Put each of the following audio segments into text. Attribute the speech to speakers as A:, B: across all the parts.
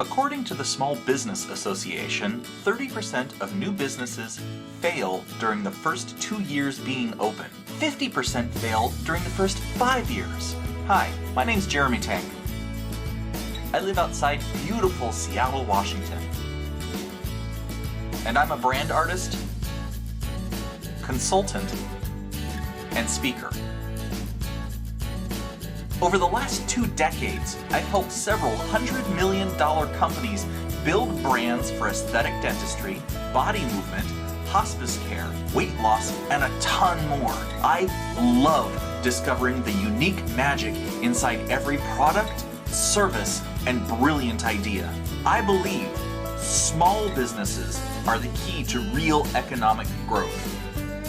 A: According to the Small Business Association, 30% of new businesses fail during the first 2 years being open. 50% fail during the first 5 years. Hi, my name's Jeremy Tank. I live outside beautiful Seattle, Washington. And I'm a brand artist, consultant, and speaker. Over the last 2 decades, I've helped several $100 million companies build brands for aesthetic dentistry, body movement, hospice care, weight loss, and a ton more. I love discovering the unique magic inside every product, service, and brilliant idea. I believe small businesses are the key to real economic growth.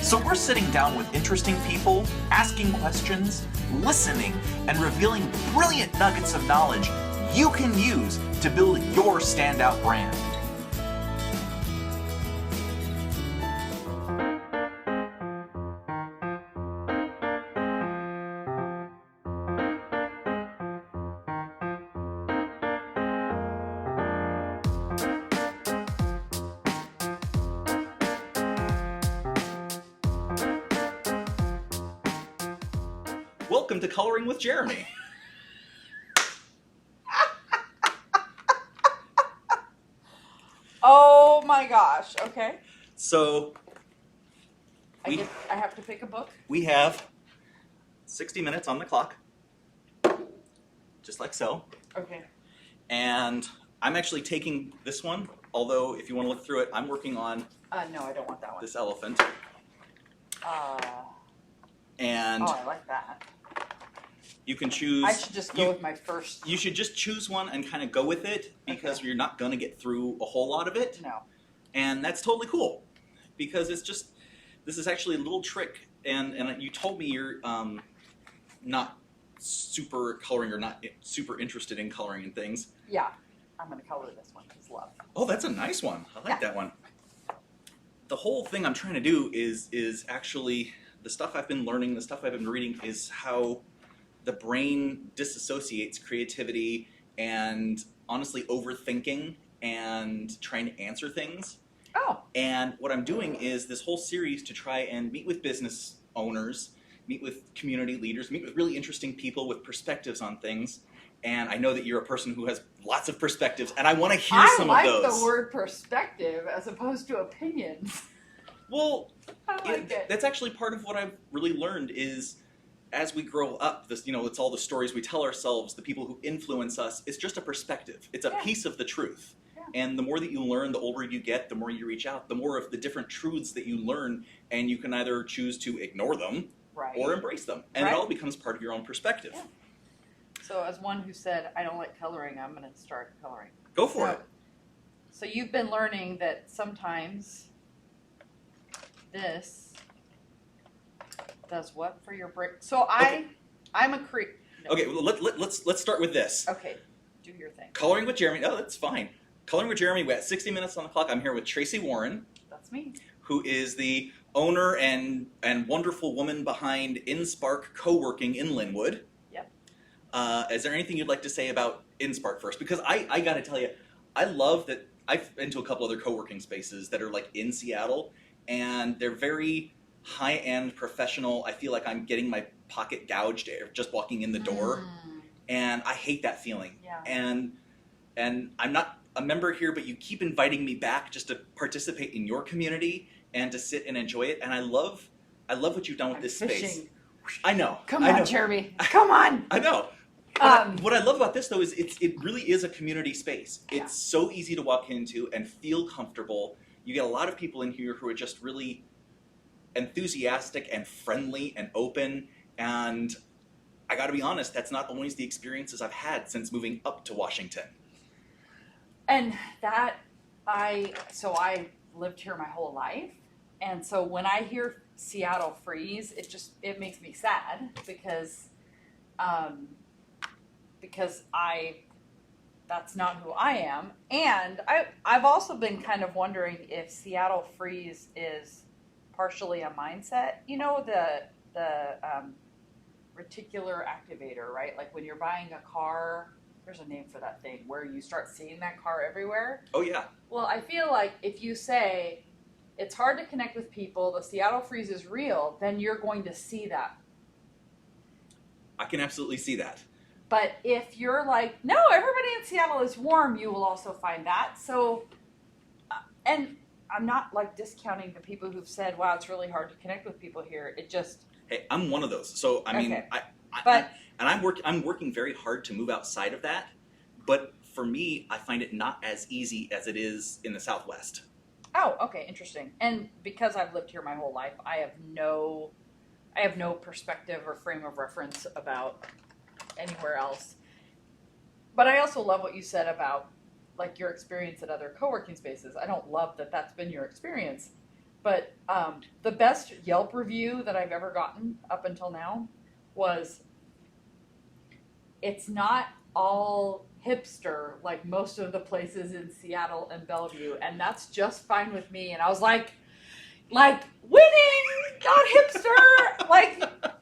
A: So we're sitting down with interesting people, asking questions, listening, and revealing brilliant nuggets of knowledge you can use to build your standout brand. Welcome to Coloring with Jeremy.
B: Oh my gosh, okay.
A: So,
B: I have to pick a book?
A: we have 60 minutes on the clock, just like so.
B: Okay.
A: And I'm actually taking this one, although if you want to look through it, I'm working on
B: No, I don't want that one.
A: this elephant. And
B: oh, I like that.
A: you can choose.
B: I should just go with my first.
A: You should just choose one and kind of go with it because you're not going to get through a whole lot of it.
B: No.
A: And that's totally cool because it's just, this is actually a little trick. And you told me you're not super coloring or not super interested in coloring and things.
B: Yeah, I'm going to color this one because love.
A: Oh, that's a nice one. I like that one. The whole thing I'm trying to do is actually, the stuff I've been learning, the stuff I've been reading is how the brain disassociates creativity and honestly overthinking and trying to answer things.
B: Oh.
A: And what I'm doing is this whole series to try and meet with business owners, meet with community leaders, meet with really interesting people with perspectives on things. And I know that you're a person who has lots of perspectives, and I want to hear some of those.
B: I like the word perspective as opposed to opinions.
A: Well,
B: I like it.
A: That's actually part of what I've really learned is as we grow up, this, it's all the stories we tell ourselves, the people who influence us, it's just a perspective. It's a piece of the truth. Yeah. And the more that you learn, the older you get, the more you reach out, the more of the different truths that you learn, and you can either choose to ignore them or embrace them. And it all becomes part of your own perspective. Yeah.
B: So as one who said, I don't like coloring, I'm going to start coloring.
A: Go for it.
B: So you've been learning that sometimes this does what for your brain? So I'm a creep. No.
A: Okay, well, let's start with this.
B: Okay, do your thing.
A: Coloring with Jeremy. Oh, that's fine. Coloring with Jeremy. We got 60 minutes on the clock. I'm here with Tracey Warren.
B: That's me.
A: Who is the owner and wonderful woman behind InSpark Coworking in Linwood.
B: Yep.
A: Is there anything you'd like to say about InSpark first? Because I got to tell you, I love that I've been to a couple other co-working spaces that are like in Seattle, and they're very high-end professional. I feel like I'm getting my pocket gouged just walking in the door, and I hate that feeling.
B: Yeah.
A: And I'm not a member here, but you keep inviting me back just to participate in your community and to sit and enjoy it. And I love what you've done with this space. I know.
B: Come on, Jeremy. Come on.
A: I know. What I love about this though is it really is a community space. It's so easy to walk into and feel comfortable. You get a lot of people in here who are just really enthusiastic and friendly and open, and I got to be honest, that's not always the experiences I've had since moving up to Washington.
B: And that I lived here my whole life, and so when I hear Seattle freeze, it makes me sad because that's not who I am, and I've also been kind of wondering if Seattle freeze is partially a mindset. You know, the reticular activator, right? Like when you're buying a car, there's a name for that thing where you start seeing that car everywhere.
A: Oh, yeah.
B: Well, I feel like if you say it's hard to connect with people, the Seattle freeze is real, then you're going to see that.
A: I can absolutely see that.
B: But if you're like, no, everybody in Seattle is warm, you will also find that. So, and I'm not like discounting the people who've said, wow, it's really hard to connect with people here. It just...
A: Hey, I'm one of those. So, I mean,
B: okay.
A: I'm working very hard to move outside of that. But for me, I find it not as easy as it is in the Southwest.
B: Oh, okay, interesting. And because I've lived here my whole life, I have no perspective or frame of reference about anywhere else. But I also love what you said about like your experience at other co-working spaces. I don't love that that's been your experience, but the best Yelp review that I've ever gotten up until now was, it's not all hipster like most of the places in Seattle and Bellevue, and that's just fine with me. And I was like winning, not hipster.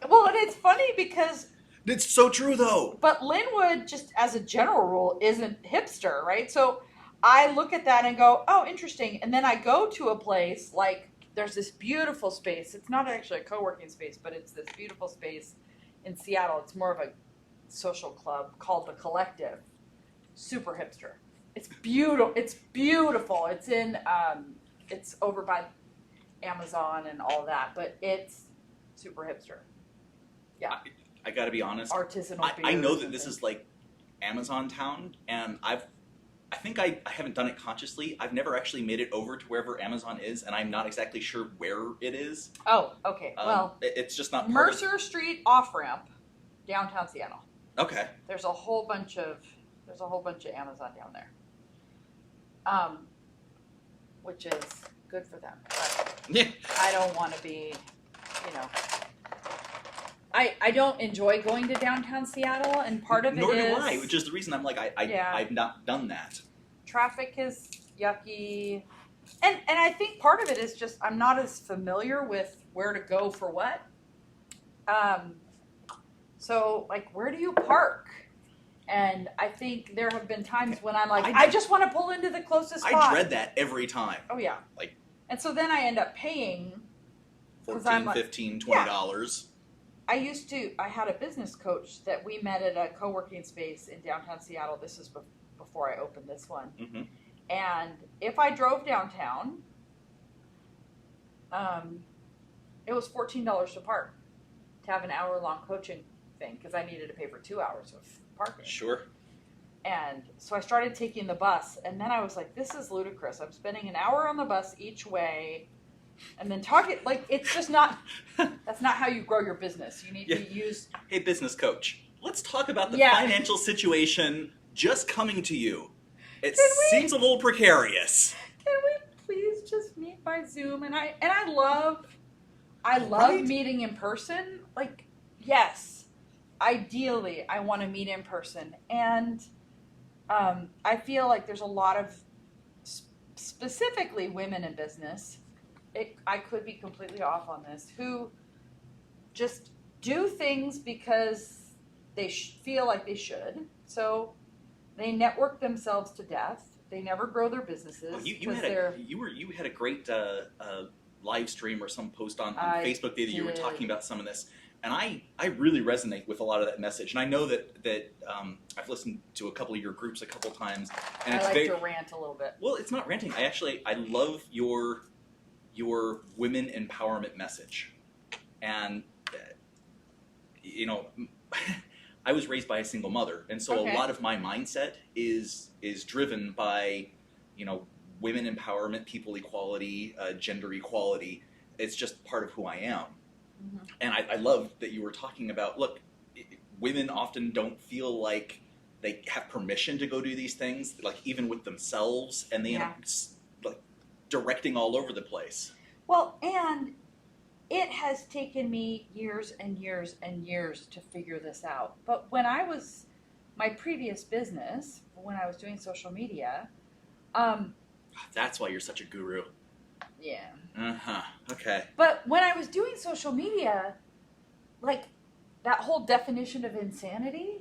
B: Well, and it's funny because
A: it's so true though.
B: But Linwood, just as a general rule, isn't hipster, right? So I look at that and go, oh, interesting. And then I go to a place like there's this beautiful space. It's not actually a co-working space, but it's this beautiful space in Seattle. It's more of a social club called The Collective. Super hipster. It's beautiful. It's beautiful. It's in, it's over by Amazon and all that, but it's super hipster. Yeah.
A: I gotta be honest.
B: Artisanal beer.
A: I know that this is like Amazon town, and I think I haven't done it consciously. I've never actually made it over to wherever Amazon is, and I'm not exactly sure where it is.
B: Oh, okay. Well,
A: it's just not
B: Mercer Street off ramp, downtown Seattle.
A: Okay.
B: There's a whole bunch of Amazon down there. Which is good for them. But
A: yeah.
B: I don't want to be, I don't enjoy going to downtown Seattle, and part of it is...
A: Nor do I, which is the reason I'm like, I've not done that.
B: Traffic is yucky. And I think part of it is just I'm not as familiar with where to go for what. So, like, where do you park? And I think there have been times when I'm like, I just want to pull into the closest spot.
A: I dread that every time.
B: Oh, yeah.
A: Like,
B: and so then I end up paying...
A: $14, $15, $20.
B: Yeah. I had a business coach that we met at a co-working space in downtown Seattle. This is before I opened this one. Mm-hmm. And if I drove downtown, it was $14 to park, to have an hour-long coaching thing, because I needed to pay for 2 hours of parking.
A: Sure.
B: And so I started taking the bus, and then I was like, this is ludicrous. I'm spending an hour on the bus each way, and then talking, like, it's just not, that's not how you grow your business. You need to use...
A: Hey, business coach, let's talk about the financial situation just coming to you. It seems a little precarious.
B: Can we please just meet by Zoom? And I love meeting in person. Like, yes, ideally I want to meet in person. And I feel like there's a lot of specifically women in business, I could be completely off on this, who just do things because they feel like they should. So they network themselves to death. They never grow their businesses.
A: Oh, you had a great live stream or some post on Facebook that you were talking about some of this. And I really resonate with a lot of that message. And I know that I've listened to a couple of your groups a couple times. And
B: I like to rant a little bit.
A: Well, it's not ranting. I love your women empowerment message. And, I was raised by a single mother. And so a lot of my mindset is driven by, women empowerment, people equality, gender equality. It's just part of who I am. Mm-hmm. And I love that you were talking about, look, women often don't feel like they have permission to go do these things, like even with themselves, and they end up like directing all over the place.
B: Well, and it has taken me years and years and years to figure this out. But when I was, my previous business, when I was doing social media...
A: That's why you're such a guru.
B: Yeah.
A: Uh-huh. Okay.
B: But when I was doing social media, like, that whole definition of insanity,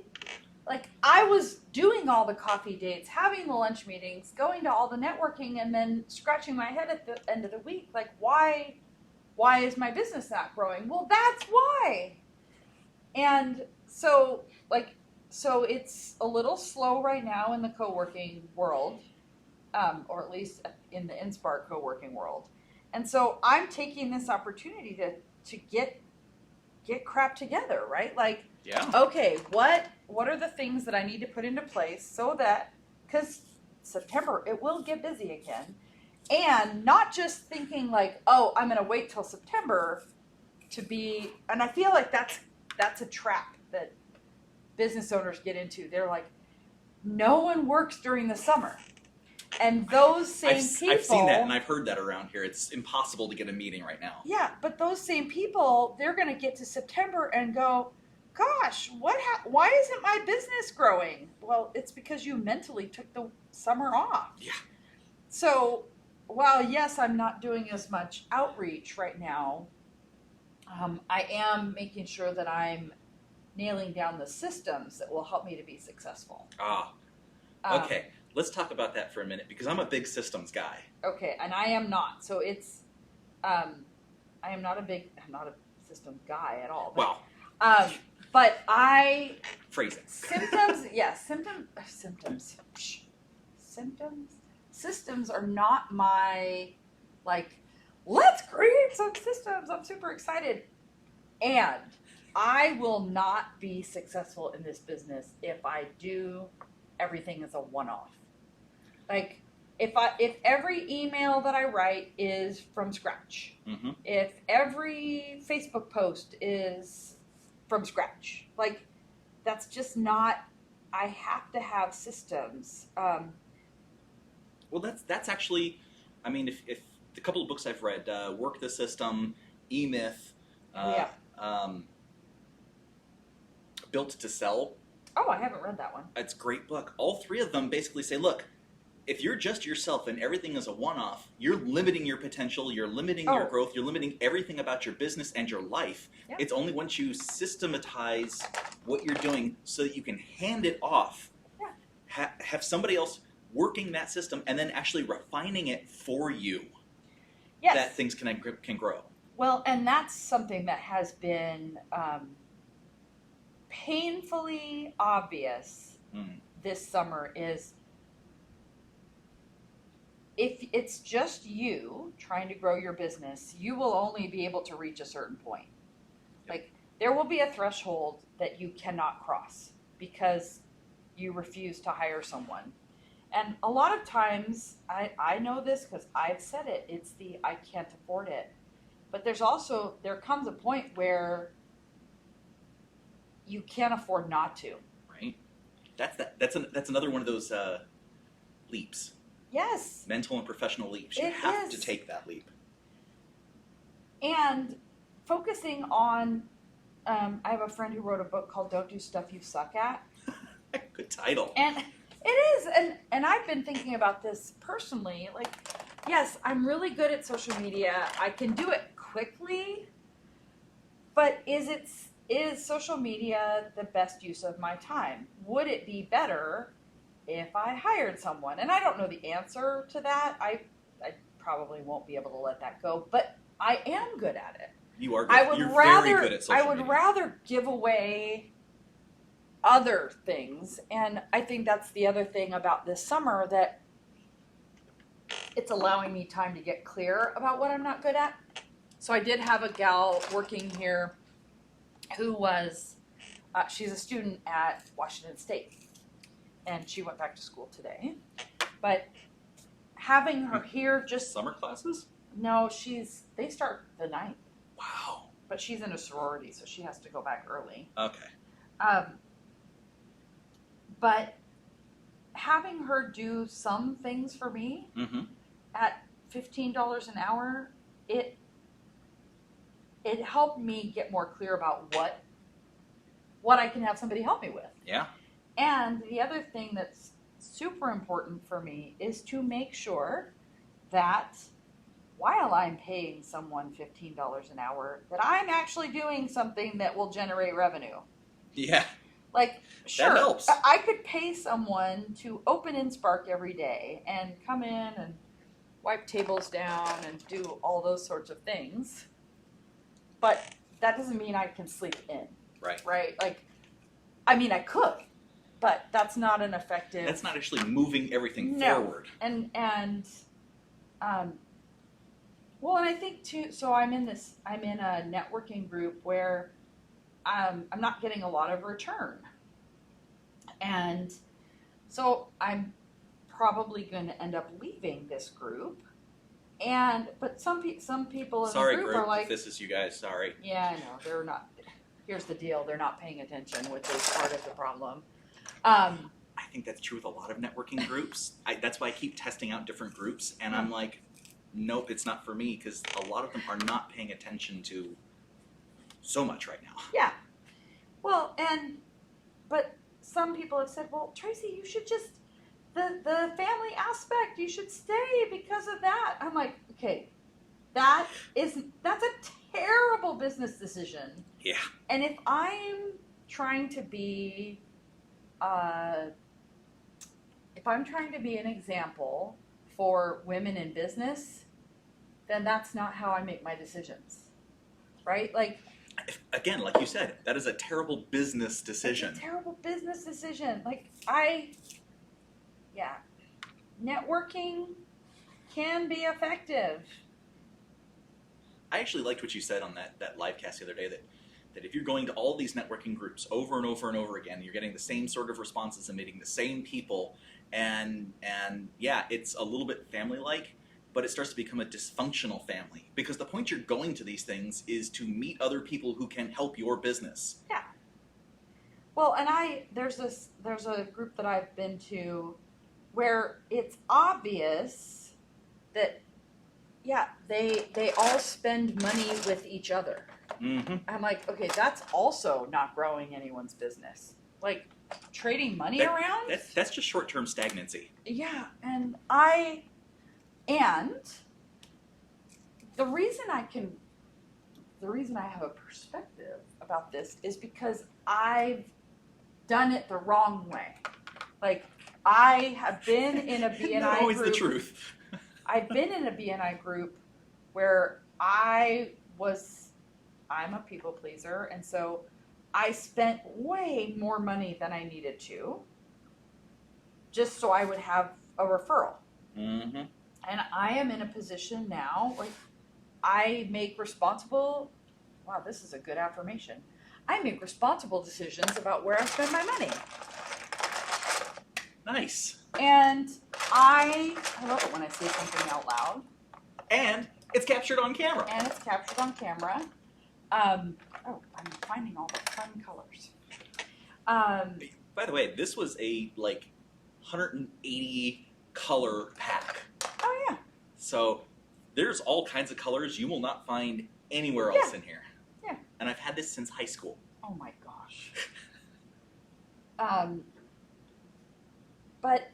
B: like I was doing all the coffee dates, having the lunch meetings, going to all the networking, and then scratching my head at the end of the week, like why is my business not growing? Well, that's why. And so it's a little slow right now in the co-working world, or at least in the InSpark Coworking world. And so I'm taking this opportunity to get crap together, right? Like,
A: yeah.
B: Okay, what are the things that I need to put into place so that, because September, it will get busy again. And not just thinking like, oh, I'm going to wait till September to be, and I feel like that's a trap that business owners get into. They're like, no one works during the summer. And those same people...
A: I've seen that, and I've heard that around here. It's impossible to get a meeting right now.
B: Yeah, but those same people, they're going to get to September and go, gosh, why isn't my business growing? Well, it's because you mentally took the summer off.
A: Yeah.
B: So, while yes, I'm not doing as much outreach right now, I am making sure that I'm nailing down the systems that will help me to be successfa
A: Okay. Let's talk about that for a minute, because I'm a big systems guy.
B: Okay, and I am not. So it's, I'm not a systems guy at all. But,
A: Wow.
B: But I...
A: Phrasing.
B: Symptoms, yes, systems are not my, like, let's create some systems. I'm super excited. And I will not be successful in this business if I do everything as a one-off. Like, if every email that I write is from scratch,
A: mm-hmm.
B: if every Facebook post is from scratch, like, that's just not, I have to have systems.
A: Well, that's actually, I mean, if the couple of books I've read, Work the System, E-Myth, Built to Sell.
B: Oh, I haven't read that one.
A: It's a great book. All three of them basically say, look, if you're just yourself and everything is a one-off, you're limiting your potential, you're limiting your growth, you're limiting everything about your business and your life.
B: Yeah.
A: It's only once you systematize what you're doing so that you can hand it off, have somebody else working that system and then actually refining it for you, that things can grow.
B: Well, and that's something that has been painfully obvious this summer is if it's just you trying to grow your business, you will only be able to reach a certain point. Like, there will be a threshold that you cannot cross because you refuse to hire someone. And a lot of times, I know this because I've said it, it's the I can't afford it. But there comes a point where you can't afford not to.
A: Right. That's another one of those leaps.
B: Yes.
A: Mental and professional leaps. You have to take that leap.
B: And focusing on, I have a friend who wrote a book called Don't Do Stuff You Suck At.
A: Good title.
B: And it is. And I've been thinking about this personally. Like, yes, I'm really good at social media. I can do it quickly. But is social media the best use of my time? Would it be better if I hired someone? And I don't know the answer to that. I probably won't be able to let that go, but I am good at it.
A: You are good. You're very good at social media.
B: I would rather give away other things. And I think that's the other thing about this summer, that it's allowing me time to get clear about what I'm not good at. So I did have a gal working here who was, she's a student at Washington State. And she went back to school today. But having her here just...
A: Summer classes?
B: No, they start the 9th.
A: Wow.
B: But she's in a sorority, so she has to go back early.
A: Okay.
B: But having her do some things for me at $15 an hour, it helped me get more clear about what I can have somebody help me with.
A: Yeah.
B: And the other thing that's super important for me is to make sure that while I'm paying someone $15 an hour, that I'm actually doing something that will generate revenue.
A: Yeah.
B: Like, sure,
A: helps.
B: I could pay someone to open InSpark every day and come in and wipe tables down and do all those sorts of things. But that doesn't mean I can sleep in.
A: Right.
B: Right? Like, I mean, I could, but that's not an effective...
A: That's not actually moving everything forward.
B: And well, and I think too, so I'm in a networking group where I'm not getting a lot of return. And so I'm probably going to end up leaving this group. But some people in the group are like,
A: this is you guys, sorry.
B: Yeah, I know, they're not, here's the deal, they're not paying attention, which is part of the problem.
A: I think that's true with a lot of networking groups. That's why I keep testing out different groups, and I'm like, nope, it's not for me, because a lot of them are not paying attention to so much right now.
B: Yeah. Well, but some people have said, well, Tracey, you should just, the family aspect, you should stay because of that. I'm like, okay, that's a terrible business decision.
A: Yeah.
B: And if I'm trying to be, an example for women in business, then that's not how I make my decisions, right? Like,
A: again, like you said, that is a terrible business decision.
B: It's a terrible business decision. Like, networking can be effective.
A: I actually liked what you said on that live cast the other day, that if you're going to all these networking groups over and over and over again, you're getting the same sort of responses and meeting the same people, and yeah, it's a little bit family-like, but it starts to become a dysfunctional family, because the point you're going to these things is to meet other people who can help your business.
B: Yeah. Well, and there's a group that I've been to where it's obvious that, yeah, they all spend money with each other.
A: Mm-hmm.
B: I'm like, okay, that's also not growing anyone's business. Like, trading money around?
A: That's just short-term stagnancy.
B: Yeah, and the reason I have a perspective about this is because I've done it the wrong way. Like, I have been in a BNI
A: Not always
B: group.
A: the truth.
B: I've been in a BNI group where I'm a people pleaser, and so I spent way more money than I needed to, just so I would have a referral.
A: Mm-hmm.
B: And I am in a position now, like, I make responsible, wow, this is a good affirmation. I make responsible decisions about where I spend my money.
A: Nice.
B: And I love it when I say something out loud.
A: And it's captured on camera.
B: I'm finding all the fun colors.
A: By the way, this was a 180 color pack.
B: Oh yeah.
A: So there's all kinds of colors you will not find anywhere else in here.
B: Yeah.
A: And I've had this since high school.
B: Oh my gosh. But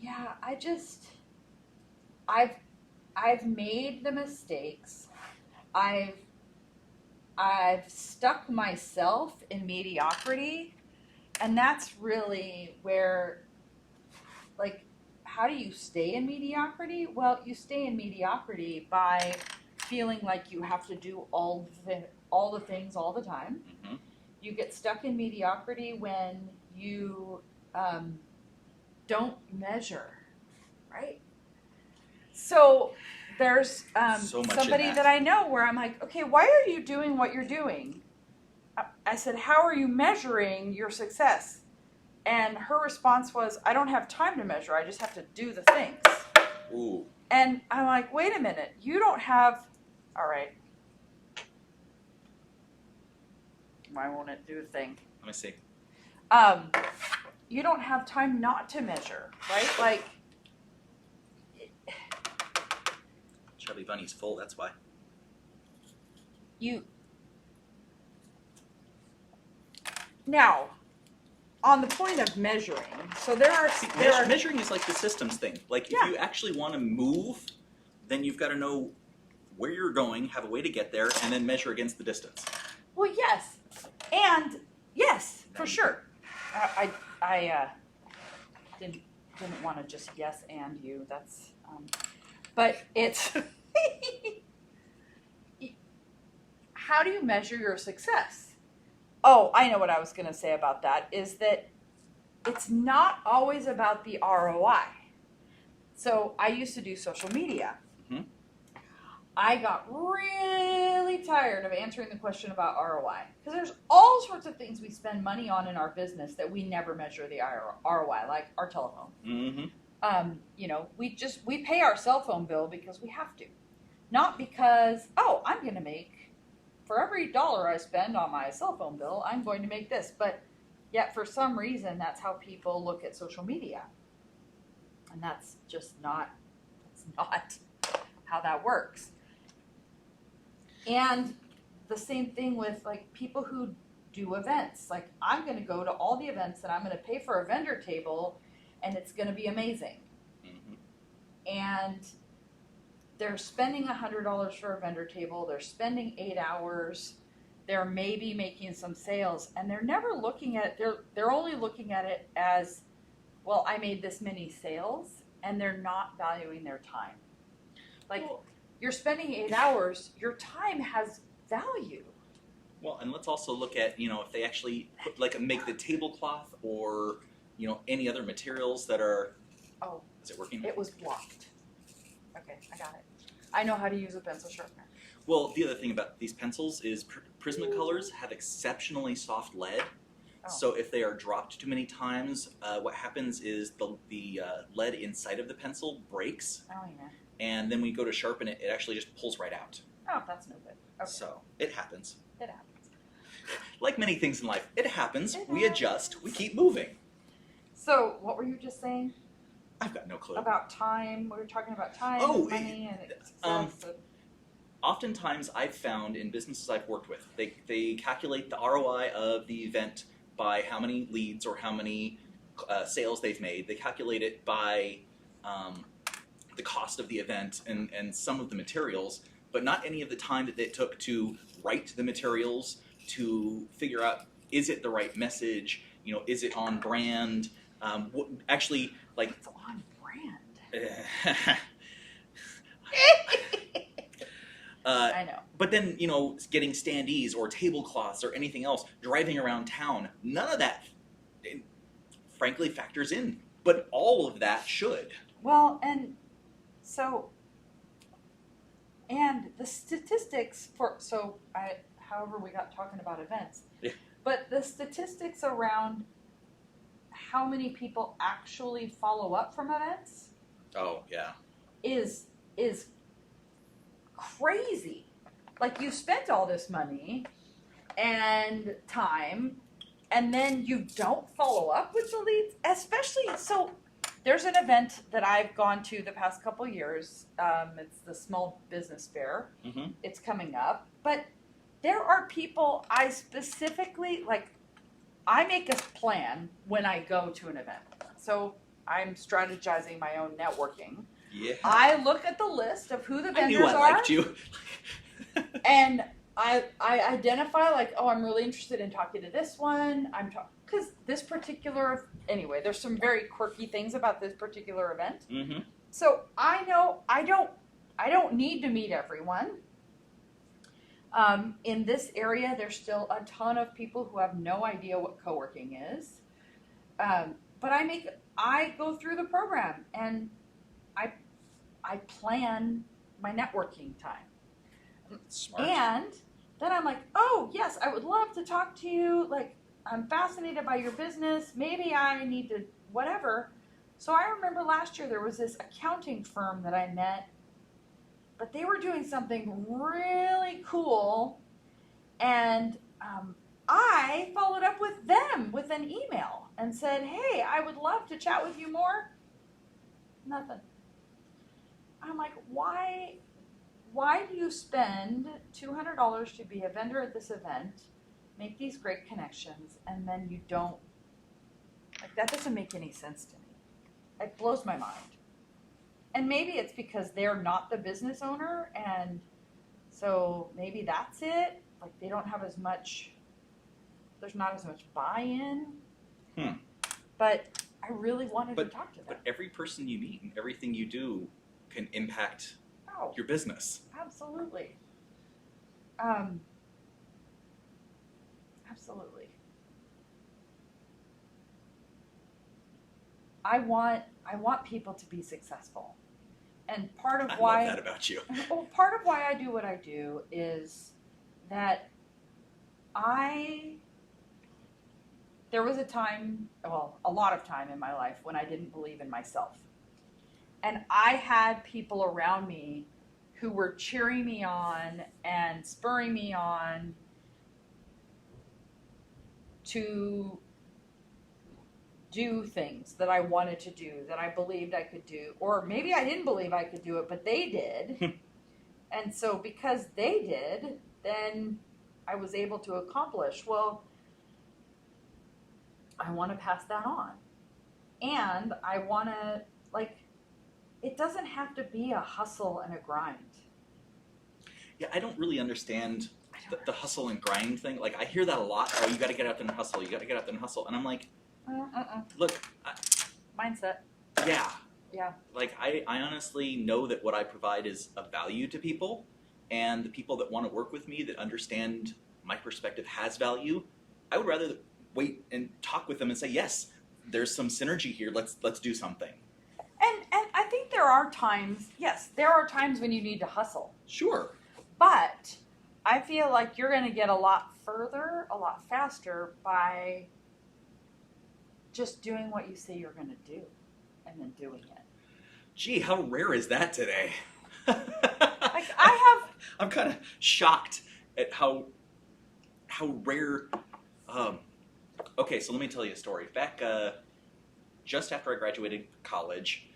B: yeah, I've made the mistakes. I've stuck myself in mediocrity, and that's really where, like, how do you stay in mediocrity? Well, you stay in mediocrity by feeling like you have to do all the things all the time.
A: Mm-hmm.
B: You get stuck in mediocrity when you don't measure, right? So there's somebody that I know where I'm like, okay, why are you doing what you're doing? I said, how are you measuring your success? And her response was, I don't have time to measure. I just have to do the things.
A: Ooh.
B: And I'm like, wait a minute. You don't have, all right. Why won't it do a thing?
A: Let me see.
B: You don't have time not to measure, right? Like,
A: Chubby Bunny's full, that's why.
B: Now, on the point of measuring, so
A: measuring is like the systems thing. Like, if you actually want to move, then you've got to know where you're going, have a way to get there, and then measure against the distance.
B: Well, yes. And, yes, for sure. I didn't want to just yes and you. That's but it's how do you measure your success? Oh, I know what I was going to say about that is that it's not always about the ROI. So I used to do social media.
A: Mm-hmm.
B: I got really tired of answering the question about ROI because there's all sorts of things we spend money on in our business that we never measure the ROI, like our telephone.
A: Mm-hmm.
B: We pay our cell phone bill because we have to, not because I'm going to make for every dollar I spend on my cell phone bill, I'm going to make this. But yet, for some reason, that's how people look at social media, and that's not how that works. And the same thing with like people who do events. Like I'm going to go to all the events and I'm going to pay for a vendor table and it's going to be amazing.
A: Mm-hmm.
B: And they're spending $100 for a vendor table. They're spending 8 hours. They're maybe making some sales and they're never looking at it. They're only looking at it as, well, I made this many sales, and they're not valuing their time. Like, you're spending 8 hours, your time has value.
A: Well, and let's also look at, if they actually make the tablecloth or, any other materials that are...
B: Oh.
A: Is it working?
B: It was blocked. Okay, I got it. I know how to use a pencil sharpener.
A: Well, the other thing about these pencils is Prismacolors have exceptionally soft lead. Oh. So if they are dropped too many times, what happens is the lead inside of the pencil breaks.
B: Oh, yeah.
A: And then when you go to sharpen it, it actually just pulls right out.
B: Oh, that's no good. Okay.
A: So it happens.
B: It happens.
A: Like many things in life, it happens. We adjust. We keep moving.
B: So what were you just saying?
A: I've got no clue.
B: About time. We were talking about time and money and success.
A: Oftentimes I've found in businesses I've worked with, they calculate the ROI of the event by how many leads or how many sales they've made. They calculate it by the cost of the event and some of the materials, but not any of the time that it took to write the materials, to figure out, is it the right message? Is it on brand?
B: It's on brand. I know.
A: But then, getting standees or tablecloths or anything else, driving around town, none of that, frankly, factors in. But all of that should.
B: Well, and the statistics however we got talking about events,
A: yeah.
B: But the statistics around how many people actually follow up from events.
A: Oh, yeah.
B: Is crazy. Like, you spent all this money and time, and then you don't follow up with the leads, especially, so there's an event that I've gone to the past couple years. It's the Small Business Fair.
A: Mm-hmm.
B: It's coming up, but there are people I specifically, I make a plan when I go to an event. So I'm strategizing my own networking.
A: Yeah.
B: I look at the list of who the vendors are.
A: I knew I liked you.
B: And I identify, I'm really interested in talking to this one. Because this particular, anyway, there's some very quirky things about this particular event.
A: Mm-hmm.
B: So I know I don't need to meet everyone. In this area, there's still a ton of people who have no idea what coworking is. But I go through the program and I plan my networking time.
A: Smart.
B: And then I'm like, oh, yes, I would love to talk to you. I'm fascinated by your business. Maybe I need to whatever. So I remember last year there was this accounting firm that I met, but they were doing something really cool. And I followed up with them with an email and said, hey, I would love to chat with you more. Nothing. I'm like, why do you spend $200 to be a vendor at this event, make these great connections, and then you don't, that doesn't make any sense to me. It blows my mind. And maybe it's because they're not the business owner, and so maybe that's it. They don't have as much, there's not as much buy-in. But I really wanted to talk to them.
A: But every person you meet and everything you do can impact your business.
B: Absolutely. Absolutely. I want people to be successful. And part of why
A: I love that about you.
B: Well, part of why I do what I do is that there was a time, well, a lot of time in my life when I didn't believe in myself. And I had people around me who were cheering me on and spurring me on to do things that I wanted to do, that I believed I could do. Or maybe I didn't believe I could do it, but they did. And so because they did, then I was able to accomplish. Well, I want to pass that on. And I want to, it doesn't have to be a hustle and a grind.
A: Yeah, I don't really understand the hustle and grind thing. Like, I hear that a lot. Oh, you got to get out there and hustle. You got to get out there and hustle. And I'm like, look.
B: Mindset.
A: Yeah.
B: Yeah.
A: Like, I honestly know that what I provide is of value to people. And the people that want to work with me, that understand my perspective has value, I would rather wait and talk with them and say, yes, there's some synergy here. Let's do something.
B: And I think there are times when you need to hustle.
A: Sure.
B: But I feel like you're going to get a lot further, a lot faster by just doing what you say you're going to do and then doing it.
A: Gee, how rare is that today? I'm kind of shocked at how rare. Okay, so let me tell you a story. Back just after I graduated college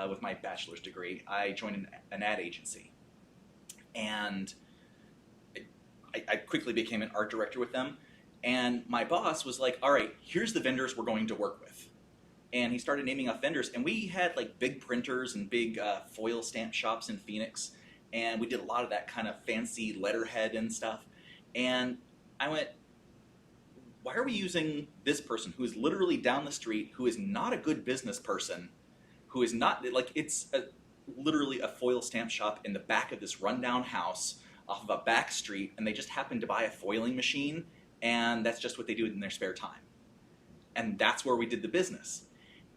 A: with my bachelor's degree, I joined an ad agency. And I quickly became an art director with them. And my boss was like, all right, here's the vendors we're going to work with. And he started naming off vendors. And we had like big printers and big foil stamp shops in Phoenix. And we did a lot of that kind of fancy letterhead and stuff. And I went, why are we using this person who is literally down the street, who is not a good business person, who is not, like, it's literally a foil stamp shop in the back of this rundown house off of a back street, and they just happen to buy a foiling machine, and that's just what they do in their spare time. And that's where we did the business.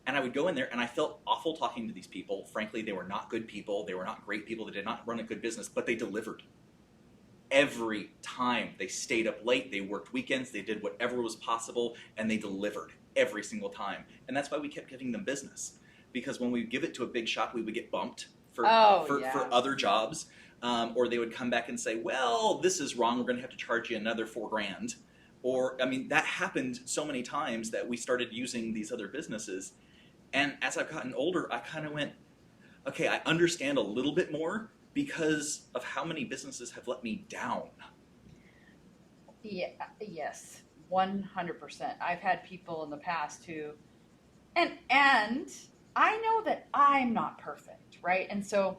A: And I would go in there, and I felt awful talking to these people. Frankly, they were not good people. They were not great people. They did not run a good business, but they delivered. Every time they stayed up late, they worked weekends, they did whatever was possible, and they delivered every single time. And that's why we kept giving them business. Because when we give it to a big shop, we would get bumped for other jobs. Or they would come back and say, well, this is wrong, we're going to have to charge you another $4,000. Or, I mean, that happened so many times that we started using these other businesses. And as I've gotten older, I kind of went, okay, I understand a little bit more because of how many businesses have let me down.
B: Yeah, yes, 100%. I've had people in the past who, and I know that I'm not perfect, right? And so,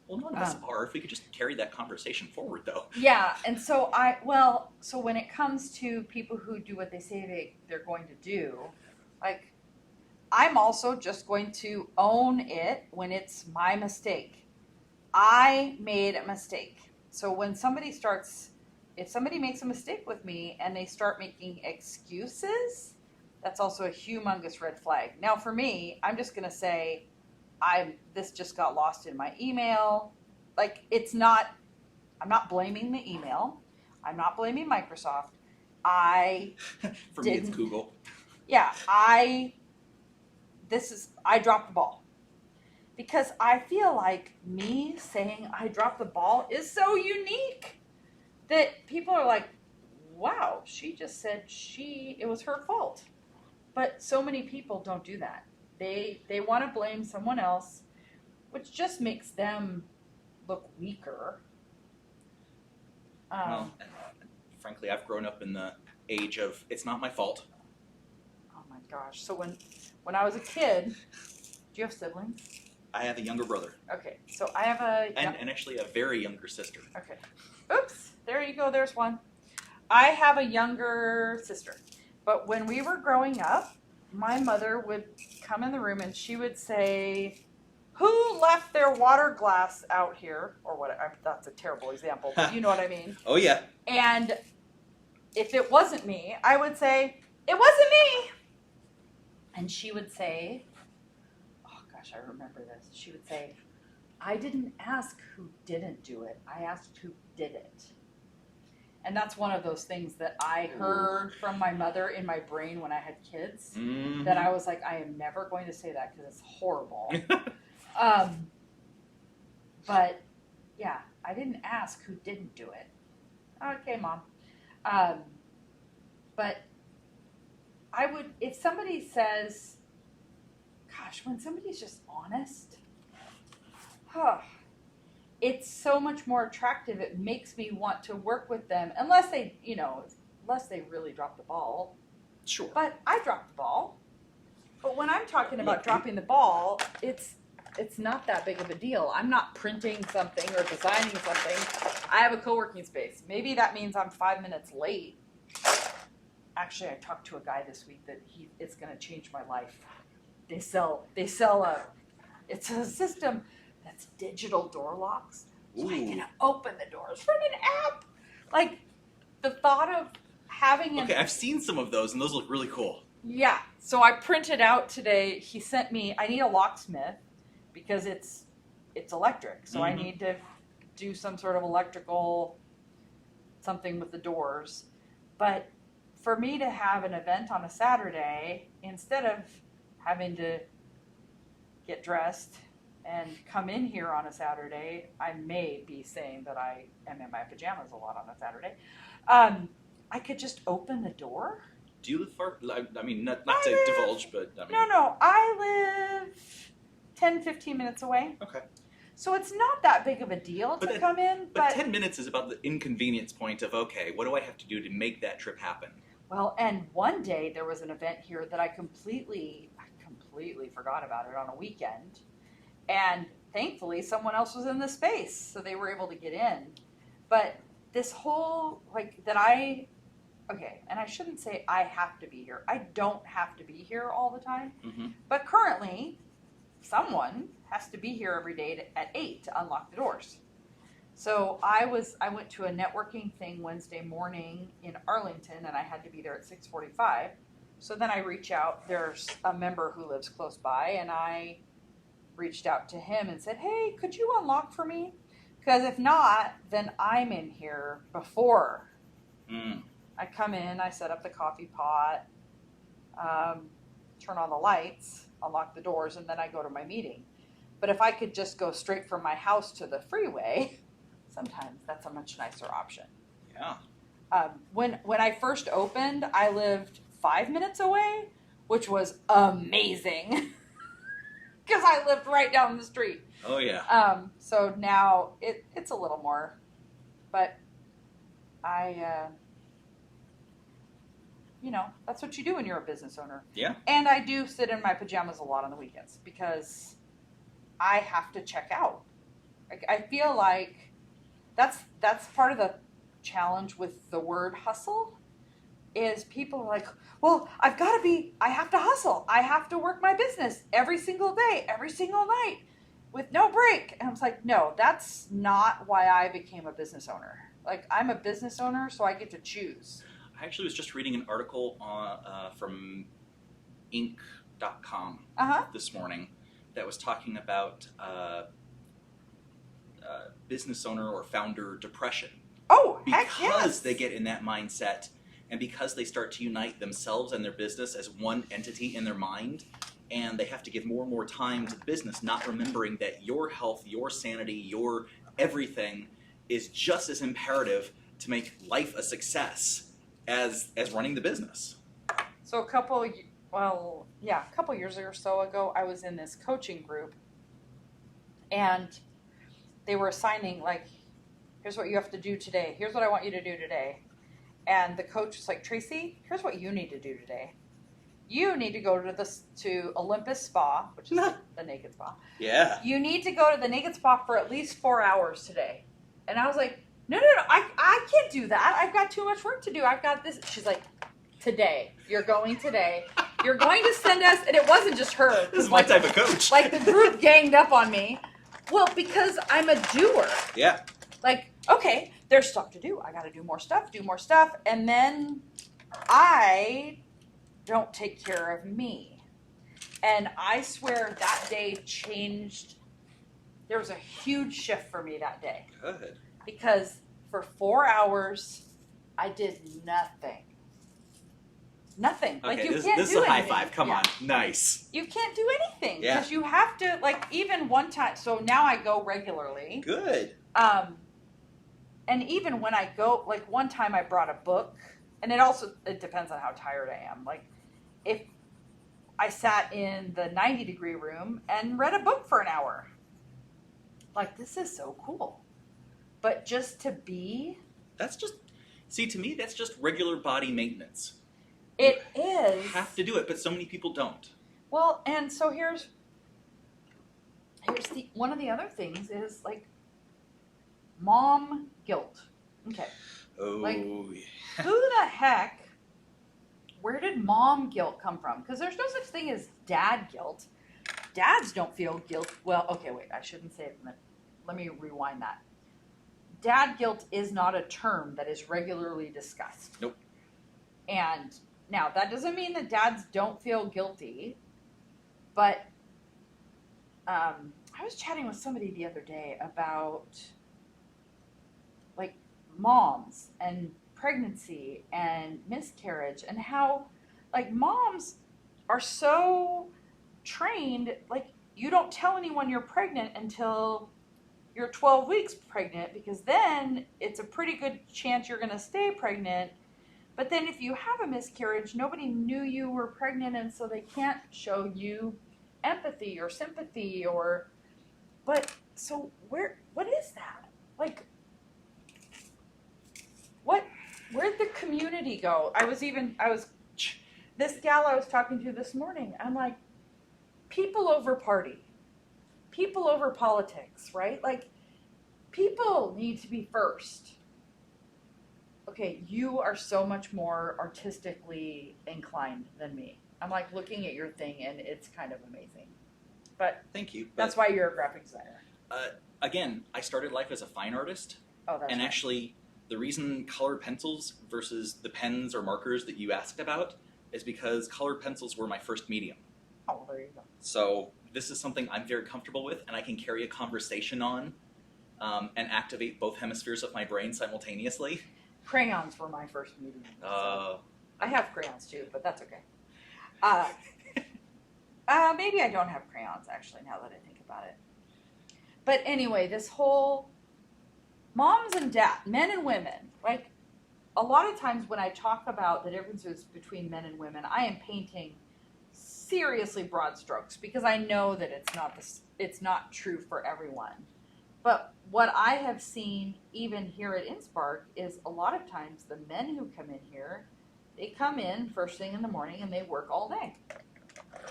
A: well, none of us are. If we could just carry that conversation forward, though.
B: Yeah, and so so when it comes to people who do what they say they're going to do, like, I'm also just going to own it when it's my mistake. I made a mistake. So when if somebody makes a mistake with me and they start making excuses, that's also a humongous red flag. Now for me, I'm just going to say, this just got lost in my email. Like, I'm not blaming the email. I'm not blaming Microsoft.
A: For me, it's Google.
B: Yeah, I dropped the ball. Because I feel like me saying I dropped the ball is so unique that people are like, wow, she just said it was her fault. But so many people don't do that. They want to blame someone else, which just makes them look weaker.
A: Well, frankly, I've grown up in the age of, it's not my fault.
B: Oh my gosh. So when I was a kid, do you have siblings?
A: I have a younger brother.
B: Okay, so I have
A: and actually a very younger sister.
B: Okay. Oops, there you go, there's one. I have a younger sister. But when we were growing up, my mother would come in the room and she would say, who left their water glass out here? Or what? That's a terrible example, but you know what I mean.
A: Oh, yeah.
B: And if it wasn't me, I would say, it wasn't me. And she would say, oh gosh, I remember this. She would say, I didn't ask who didn't do it. I asked who did it. And that's one of those things that I heard from my mother in my brain when I had kids, that I was like, I am never going to say that because it's horrible. But yeah, I didn't ask who didn't do it. Okay, Mom. But I would, if somebody says, gosh, when somebody's just honest, it's so much more attractive. It makes me want to work with them, unless they really drop the ball.
A: Sure.
B: But I dropped the ball. But when I'm talking about dropping the ball, it's not that big of a deal. I'm not printing something or designing something. I have a co-working space. Maybe that means I'm 5 minutes late. Actually, I talked to a guy this week that it's going to change my life. It's a system that's digital door locks. So I can open the doors from an app. Like, the thought of having
A: Okay, I've seen some of those, and those look really cool.
B: Yeah. So I printed out today. He sent me, I need a locksmith because it's electric. So I need to do some sort of electrical something with the doors. But for me to have an event on a Saturday, instead of having to get dressed and come in here on a Saturday, I may be saying that I am in my pajamas a lot on a Saturday. I could just open the door.
A: Do you live far? I mean, not to divulge, but I mean.
B: No. I live 10, 15 minutes away.
A: Okay.
B: So it's not that big of a deal to come in.
A: But 10 minutes is about the inconvenience point of, okay, what do I have to do to make that trip happen?
B: Well, and one day there was an event here that I completely forgot about it on a weekend. And thankfully someone else was in the space, so they were able to get in. But this whole, and I shouldn't say I have to be here. I don't have to be here all the time. Mm-hmm. But currently, someone has to be here every day at 8 to unlock the doors. So I went to a networking thing Wednesday morning in Arlington, and I had to be there at 6:45. So then I reach out. There's a member who lives close by, and I reached out to him and said, hey, could you unlock for me? Because if not, then I'm in here before. I come in, I set up the coffee pot, turn on the lights, unlock the doors, and then I go to my meeting. But if I could just go straight from my house to the freeway, sometimes that's a much nicer option.
A: Yeah.
B: When I first opened, I lived 5 minutes away, which was amazing. Because I lived right down the street.
A: Oh, yeah.
B: So now it's a little more. But that's what you do when you're a business owner.
A: Yeah.
B: And I do sit in my pajamas a lot on the weekends because I have to check out. I feel like that's part of the challenge with the word hustle is people are like, well, I have to hustle. I have to work my business every single day, every single night with no break. And I was like, no, that's not why I became a business owner. Like, I'm a business owner, so I get to choose.
A: I actually was just reading an article from Inc.com this morning that was talking about business owner or founder depression.
B: Oh, heck yes.
A: Because they get in that mindset and because they start to unite themselves and their business as one entity in their mind, and they have to give more and more time to the business, not remembering that your health, your sanity, your everything is just as imperative to make life a success as running the business.
B: So a couple years or so ago, I was in this coaching group, and they were assigning, like, here's what you have to do today. Here's what I want you to do today. And the coach was like, Tracey, here's what you need to do today. You need to go to Olympus Spa, which is the naked spa.
A: Yeah.
B: You need to go to the naked spa for at least 4 hours today. And I was like, no, I can't do that. I've got too much work to do. I've got this. She's like, today. You're going today. You're going to send us, and it wasn't just her.
A: This is my type of coach.
B: Like the group ganged up on me. Well, because I'm a doer.
A: Yeah.
B: Like, okay, there's stuff to do. I got to do more stuff. And then I don't take care of me. And I swear that day changed. There was a huge shift for me that day.
A: Good.
B: Because for 4 hours, I did nothing. Nothing.
A: Okay,
B: Like, you
A: this
B: can't
A: is
B: do
A: a high
B: anything.
A: five. Come on. Nice.
B: You can't do anything.
A: Yeah.
B: Because you have to, like, even one time. So now I go regularly.
A: Good.
B: And even when I go, like, one time I brought a book. And it depends on how tired I am. Like, if I sat in the 90-degree room and read a book for an hour. Like, this is so cool. But just to be...
A: to me, that's just regular body maintenance.
B: It is.
A: You have to do it, but so many people don't.
B: Well, and so here's one of the other things is, like, mom guilt. Okay.
A: Oh,
B: Like,
A: yeah.
B: Who the heck, where did mom guilt come from? Because there's no such thing as dad guilt. Dads don't feel guilt. Well, okay, wait, I shouldn't say it. Let me rewind that. Dad guilt is not a term that is regularly discussed.
A: Nope.
B: And now, that doesn't mean that dads don't feel guilty, but I was chatting with somebody the other day about, like, moms and pregnancy and miscarriage and how, like, moms are so trained, like, you don't tell anyone you're pregnant until you're 12 weeks pregnant, because then it's a pretty good chance you're going to stay pregnant. But then if you have a miscarriage, nobody knew you were pregnant, and so they can't show you empathy or sympathy but so what is that? Like, where'd the community go? This gal I was talking to this morning, I'm like, people over party, people over politics, right? Like, people need to be first. Okay, you are so much more artistically inclined than me. I'm like looking at your thing, and it's kind of amazing. But
A: thank you.
B: That's why you're a graphic designer.
A: Again, I started life as a fine artist.
B: Oh, that's
A: and
B: right.
A: Actually, the reason colored pencils versus the pens or markers that you asked about is because colored pencils were my first medium.
B: Oh, well, there you go.
A: So this is something I'm very comfortable with, and I can carry a conversation on and activate both hemispheres of my brain simultaneously.
B: Crayons were my first medium. So. I have crayons too, but that's okay. Maybe I don't have crayons, actually, now that I think about it. But anyway, this whole moms and dad, men and women, like, a lot of times when I talk about the differences between men and women, I am painting seriously broad strokes, because I know that it's not true for everyone. But what I have seen even here at InSpark is a lot of times the men who come in here, they come in first thing in the morning and they work all day.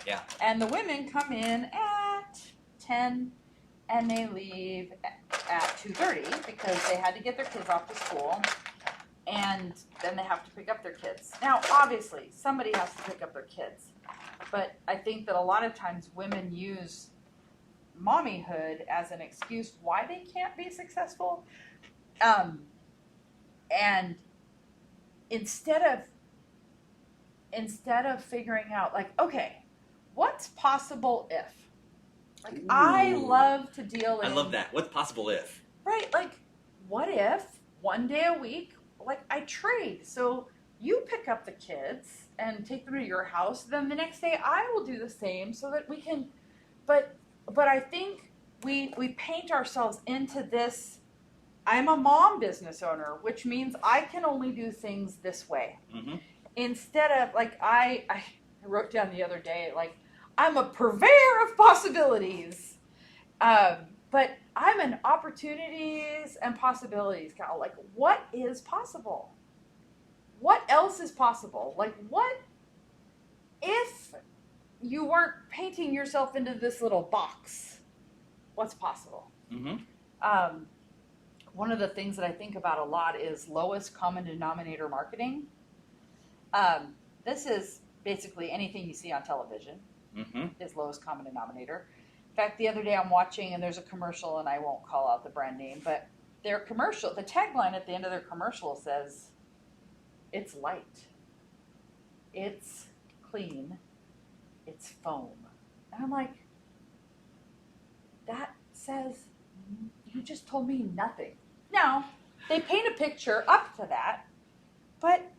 A: Yeah.
B: And the women come in at 10 and they leave at 2:30 because they had to get their kids off to school, and then they have to pick up their kids. Now, obviously, somebody has to pick up their kids, but I think that a lot of times women use mommyhood as an excuse why they can't be successful. And instead of figuring out, like, okay, what's possible if? Like, ooh. I love to deal in...
A: I love that. What's possible if?
B: Right, like, what if one day a week, like, I trade? So you pick up the kids and take them to your house, then the next day I will do the same so that we can... But I think we paint ourselves into this, I'm a mom business owner, which means I can only do things this way.
A: Mm-hmm.
B: Instead of, like, I wrote down the other day, like, I'm a purveyor of possibilities. But I'm an opportunities and possibilities gal. Like, what is possible? What else is possible? Like, what if you weren't painting yourself into this little box? What's possible?
A: Mm-hmm.
B: One of the things that I think about a lot is lowest common denominator marketing. this is basically anything you see on television is lowest common denominator. In fact, the other day I'm watching and there's a commercial, and I won't call out the brand name, but their commercial, the tagline at the end of their commercial says, "It's light, it's clean, it's foam." And I'm like, that says, you just told me nothing. Now, they paint a picture up to that, but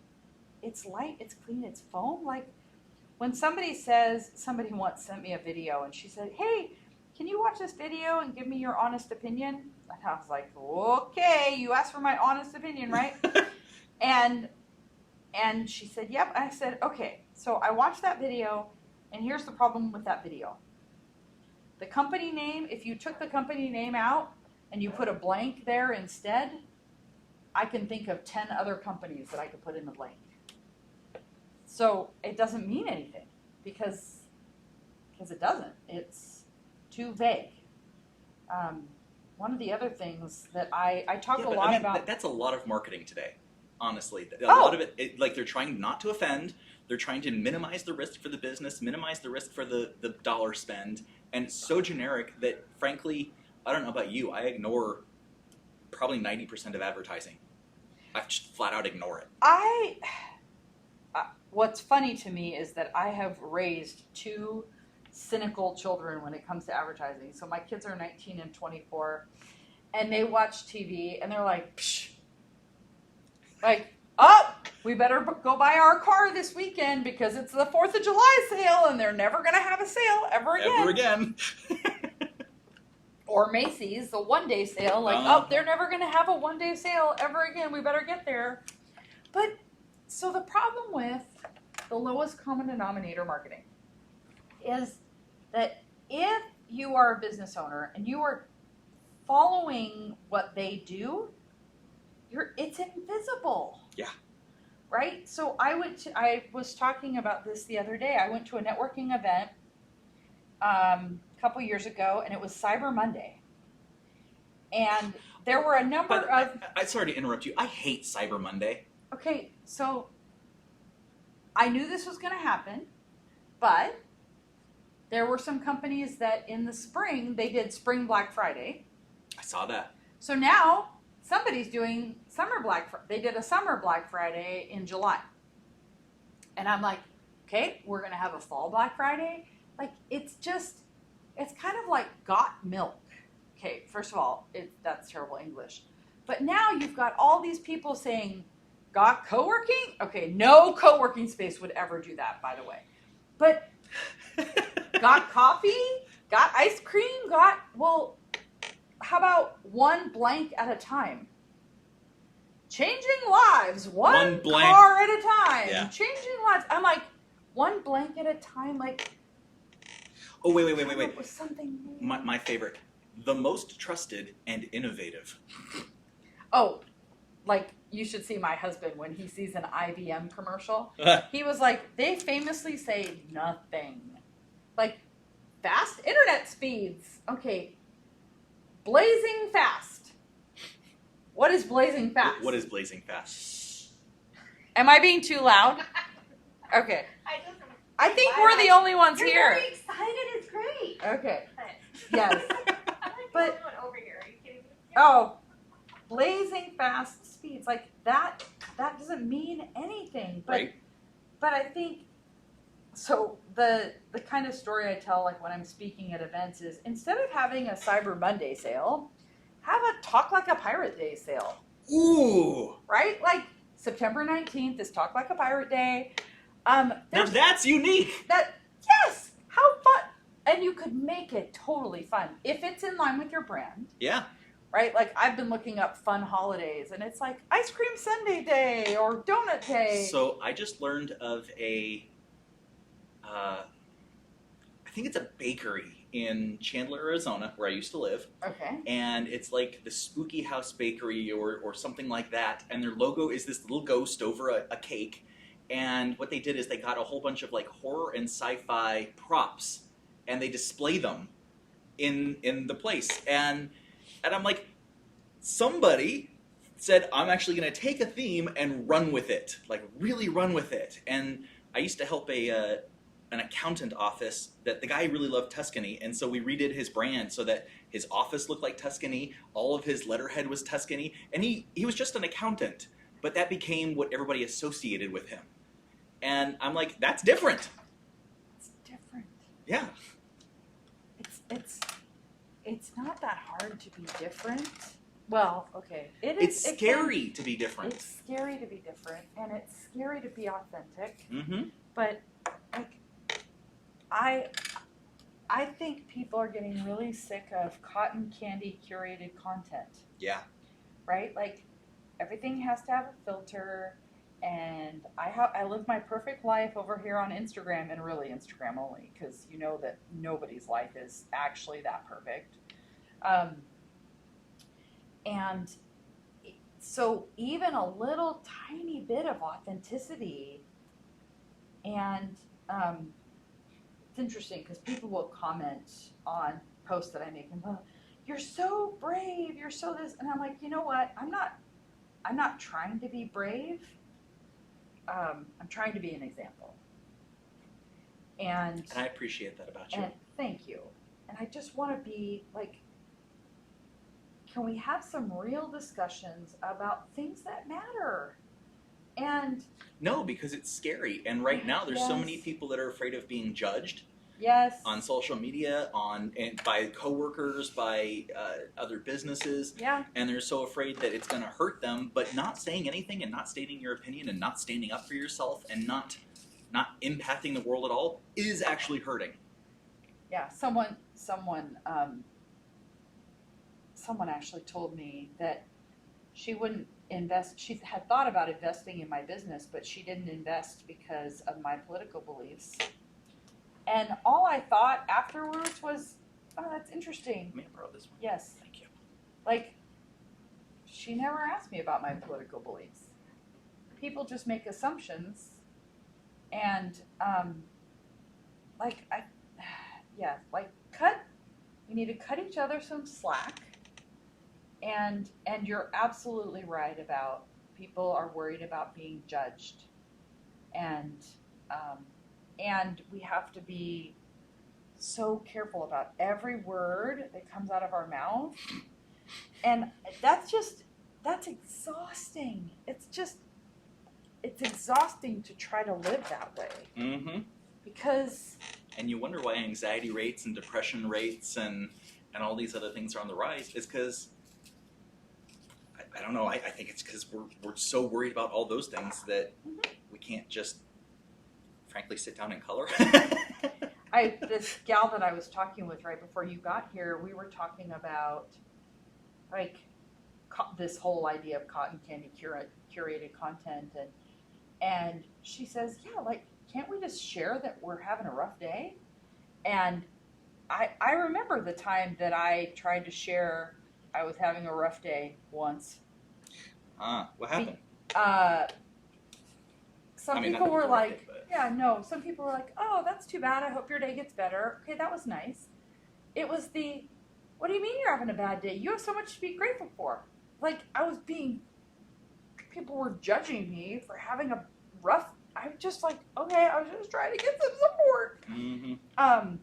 B: it's light, it's clean, it's foam. Like, when somebody says, somebody once sent me a video and she said, "Hey, can you watch this video and give me your honest opinion?" And I was like, "Okay, you asked for my honest opinion, right?" and she said, "Yep." I said, "Okay." So I watched that video, and here's the problem with that video. The company name, if you took the company name out and you put a blank there instead, I can think of 10 other companies that I could put in the blank. So it doesn't mean anything because it doesn't. It's too vague. One of the other things that I talk a lot about...
A: That's a lot of marketing today, honestly. A lot of it, like they're trying not to offend. They're trying to minimize the risk for the business, minimize the risk for the dollar spend. And it's so generic that, frankly, I don't know about you, I ignore probably 90% of advertising. I just flat out ignore it.
B: What's funny to me is that I have raised two cynical children when it comes to advertising. So my kids are 19 and 24, and they watch TV, and they're like, psh, like, "Oh, we better go buy our car this weekend because it's the 4th of July sale, and they're never going to have a sale ever again."
A: Ever again.
B: Or Macy's, the one-day sale, like, "Oh, they're never going to have a one-day sale ever again. We better get there." But, so the problem with the lowest common denominator marketing is that if you are a business owner and you are following what they do, it's invisible.
A: Yeah.
B: Right? So I was talking about this the other day. I went to a networking event a couple years ago, and it was Cyber Monday. And there were a number of...
A: I'm sorry to interrupt you. I hate Cyber Monday.
B: Okay, so I knew this was going to happen, but there were some companies that in the spring, they did Spring Black Friday.
A: I saw that.
B: So now somebody's doing Summer Black Friday. They did a Summer Black Friday in July. And I'm like, okay, we're going to have a Fall Black Friday. Like, it's kind of like got milk. Okay, first of all, that's terrible English. But now you've got all these people saying, got co-working? Okay, no co-working space would ever do that, by the way. But got coffee? Got ice cream? Well, how about one blank at a time? Changing lives, one car at a time. Yeah. Changing lives. I'm like, one blank at a time, like...
A: Oh, wait.
B: It was something new.
A: My favorite. The most trusted and innovative.
B: Oh, like, you should see my husband when he sees an IBM commercial. He was like, they famously say nothing. Like, fast internet speeds. Okay. Blazing fast. What is blazing fast?
A: What is blazing fast?
B: Am I being too loud? Okay. I think we're the only ones
C: You're
B: here.
C: very excited. It's great.
B: Okay. Yes. But
C: over here. Are you kidding me?
B: oh, blazing fast speeds, like that doesn't mean anything. But
A: Right.
B: but I think so the kind of story I tell, like when I'm speaking at events, is instead of having a Cyber Monday sale, have a Talk Like a Pirate Day sale.
A: Ooh.
B: Right? Like September 19th is Talk Like a Pirate Day.
A: Now that's unique.
B: Yes, how fun. And you could make it totally fun if it's in line with your brand.
A: Yeah.
B: Right? Like, I've been looking up fun holidays, and it's like Ice Cream Sundae Day or Donut Day.
A: So I just learned of I think it's a bakery in Chandler, Arizona, where I used to live.
B: Okay.
A: And it's like the Spooky House Bakery or something like that. And their logo is this little ghost over a cake. And what they did is they got a whole bunch of like horror and sci-fi props, and they display them in the place. And I'm like, somebody said, I'm actually going to take a theme and run with it, like really run with it. And I used to help an accountant office that the guy really loved Tuscany, and so we redid his brand so that his office looked like Tuscany, all of his letterhead was Tuscany, and he was just an accountant, but that became what everybody associated with him. And I'm like, that's different.
B: It's different.
A: Yeah.
B: It's not that hard to be different. Well, okay.
A: It's scary to be different.
B: It's scary to be different, and it's scary to be authentic.
A: Mm-hmm.
B: But like, I think people are getting really sick of cotton candy curated content.
A: Yeah.
B: Right? Like, everything has to have a filter, and I live my perfect life over here on Instagram, and really Instagram only, because you know that nobody's life is actually that perfect. And so even a little tiny bit of authenticity, and it's interesting because people will comment on posts that I make and you're so brave, you're so this, and I'm like, you know what? I'm not trying to be brave. I'm trying to be an example. And
A: I appreciate that about you.
B: And thank you. And I just want to be like, can we have some real discussions about things that matter? And
A: no, because it's scary. And right now there's so
B: Yes.
A: many people that are afraid of being judged
B: yes,
A: on social media, and by coworkers, by other businesses.
B: yeah,
A: And they're so afraid that it's going to hurt them, but not saying anything and not stating your opinion and not standing up for yourself and not impacting the world at all is actually hurting.
B: yeah. Someone actually told me that she wouldn't invest. She had thought about investing in my business, but she didn't invest because of my political beliefs. And all I thought afterwards was, oh, that's interesting.
A: May I borrow this one?
B: Yes.
A: Thank you.
B: Like, she never asked me about my political beliefs. People just make assumptions, and we need to cut each other some slack. And you're absolutely right about people are worried about being judged, and we have to be so careful about every word that comes out of our mouth. And that's exhausting. It's exhausting to try to live that way.
A: Mm-hmm.
B: Because...
A: And you wonder why anxiety rates and depression rates and all these other things are on the rise. Is because, I don't know, I think it's because we're so worried about all those things that we can't just, frankly, sit down and color.
B: This gal that I was talking with right before you got here, we were talking about like this whole idea of cotton candy curated content, and she says, yeah, like, can't we just share that we're having a rough day? And I remember the time that I tried to share I was having a rough day once.
A: What happened?
B: Some people were like, some people were like, oh, that's too bad. I hope your day gets better. Okay, that was nice. It was what do you mean you're having a bad day? You have so much to be grateful for. Like, people were judging me for having a rough, I'm just like, okay, I was just trying to get some support.
A: Mm-hmm.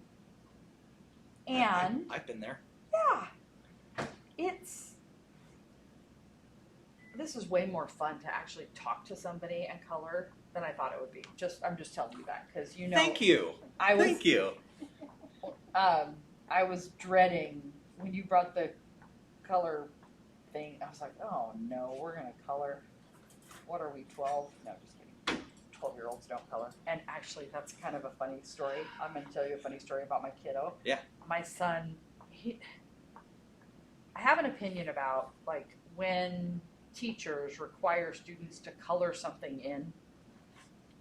B: And
A: I've been there.
B: Yeah, this is way more fun to actually talk to somebody and color than I thought it would be. I'm just telling you that because you know.
A: Thank you. Thank you.
B: I was dreading when you brought the color thing. I was like, oh no, we're gonna color. What are we, 12? No, just kidding. 12-year-olds don't color. And actually, that's kind of a funny story. I'm gonna tell you a funny story about my kiddo.
A: Yeah.
B: My son, I have an opinion about like when teachers require students to color something in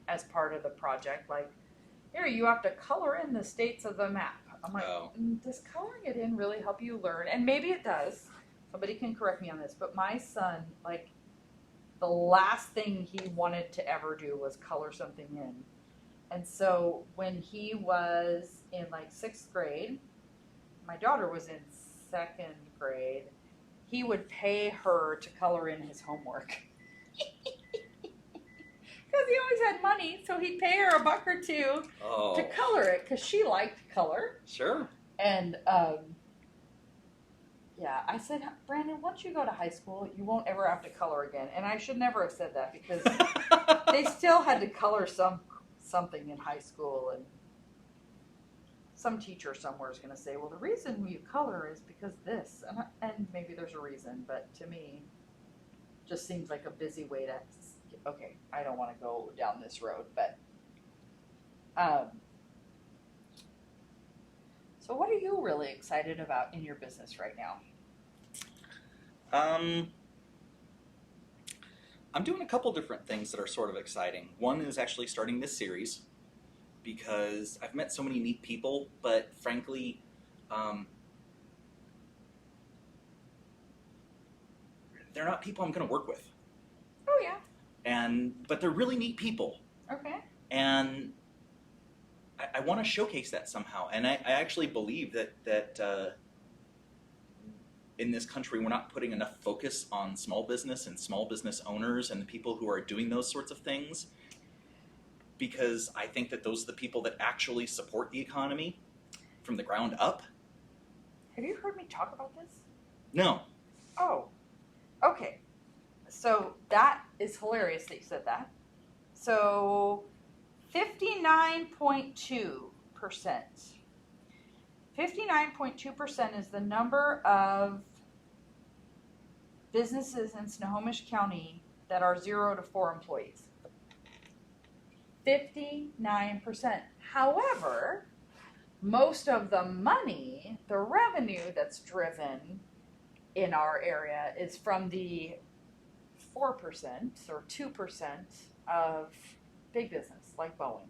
B: as part of the project. Like, here, you have to color in the states of the map. I'm like, does coloring it in really help you learn? And maybe it does. Somebody can correct me on this. But my son, like, the last thing he wanted to ever do was color something in. And so when he was in like 6th grade, my daughter was in 2nd grade, he would pay her to color in his homework. Because he always had money, so he'd pay her $1 or $2 to color it because she liked color.
A: Sure.
B: And yeah, I said, Brandon, once you go to high school, you won't ever have to color again. And I should never have said that because they still had to color something in high school, and some teacher somewhere is going to say, well, the reason you color is because this, and maybe there's a reason, but to me, just seems like a busy way to. Okay, I don't want to go down this road, but so what are you really excited about in your business right now?
A: I'm doing a couple different things that are sort of exciting. One is actually starting this series because I've met so many neat people, but frankly, they're not people I'm going to work with.
B: Oh yeah.
A: But they're really neat people.
B: Okay.
A: And I want to showcase that somehow. And I actually believe that in this country we're not putting enough focus on small business and small business owners and the people who are doing those sorts of things, because I think that those are the people that actually support the economy from the ground up.
B: Have you heard me talk about this?
A: No.
B: Oh. Okay. So that is hilarious that you said that. So 59.2%. 59.2% is the number of businesses in Snohomish County that are 0 to 4 employees. 59%. However, most of the money, the revenue that's driven in our area is from the 4% or 2% of big business like Boeing.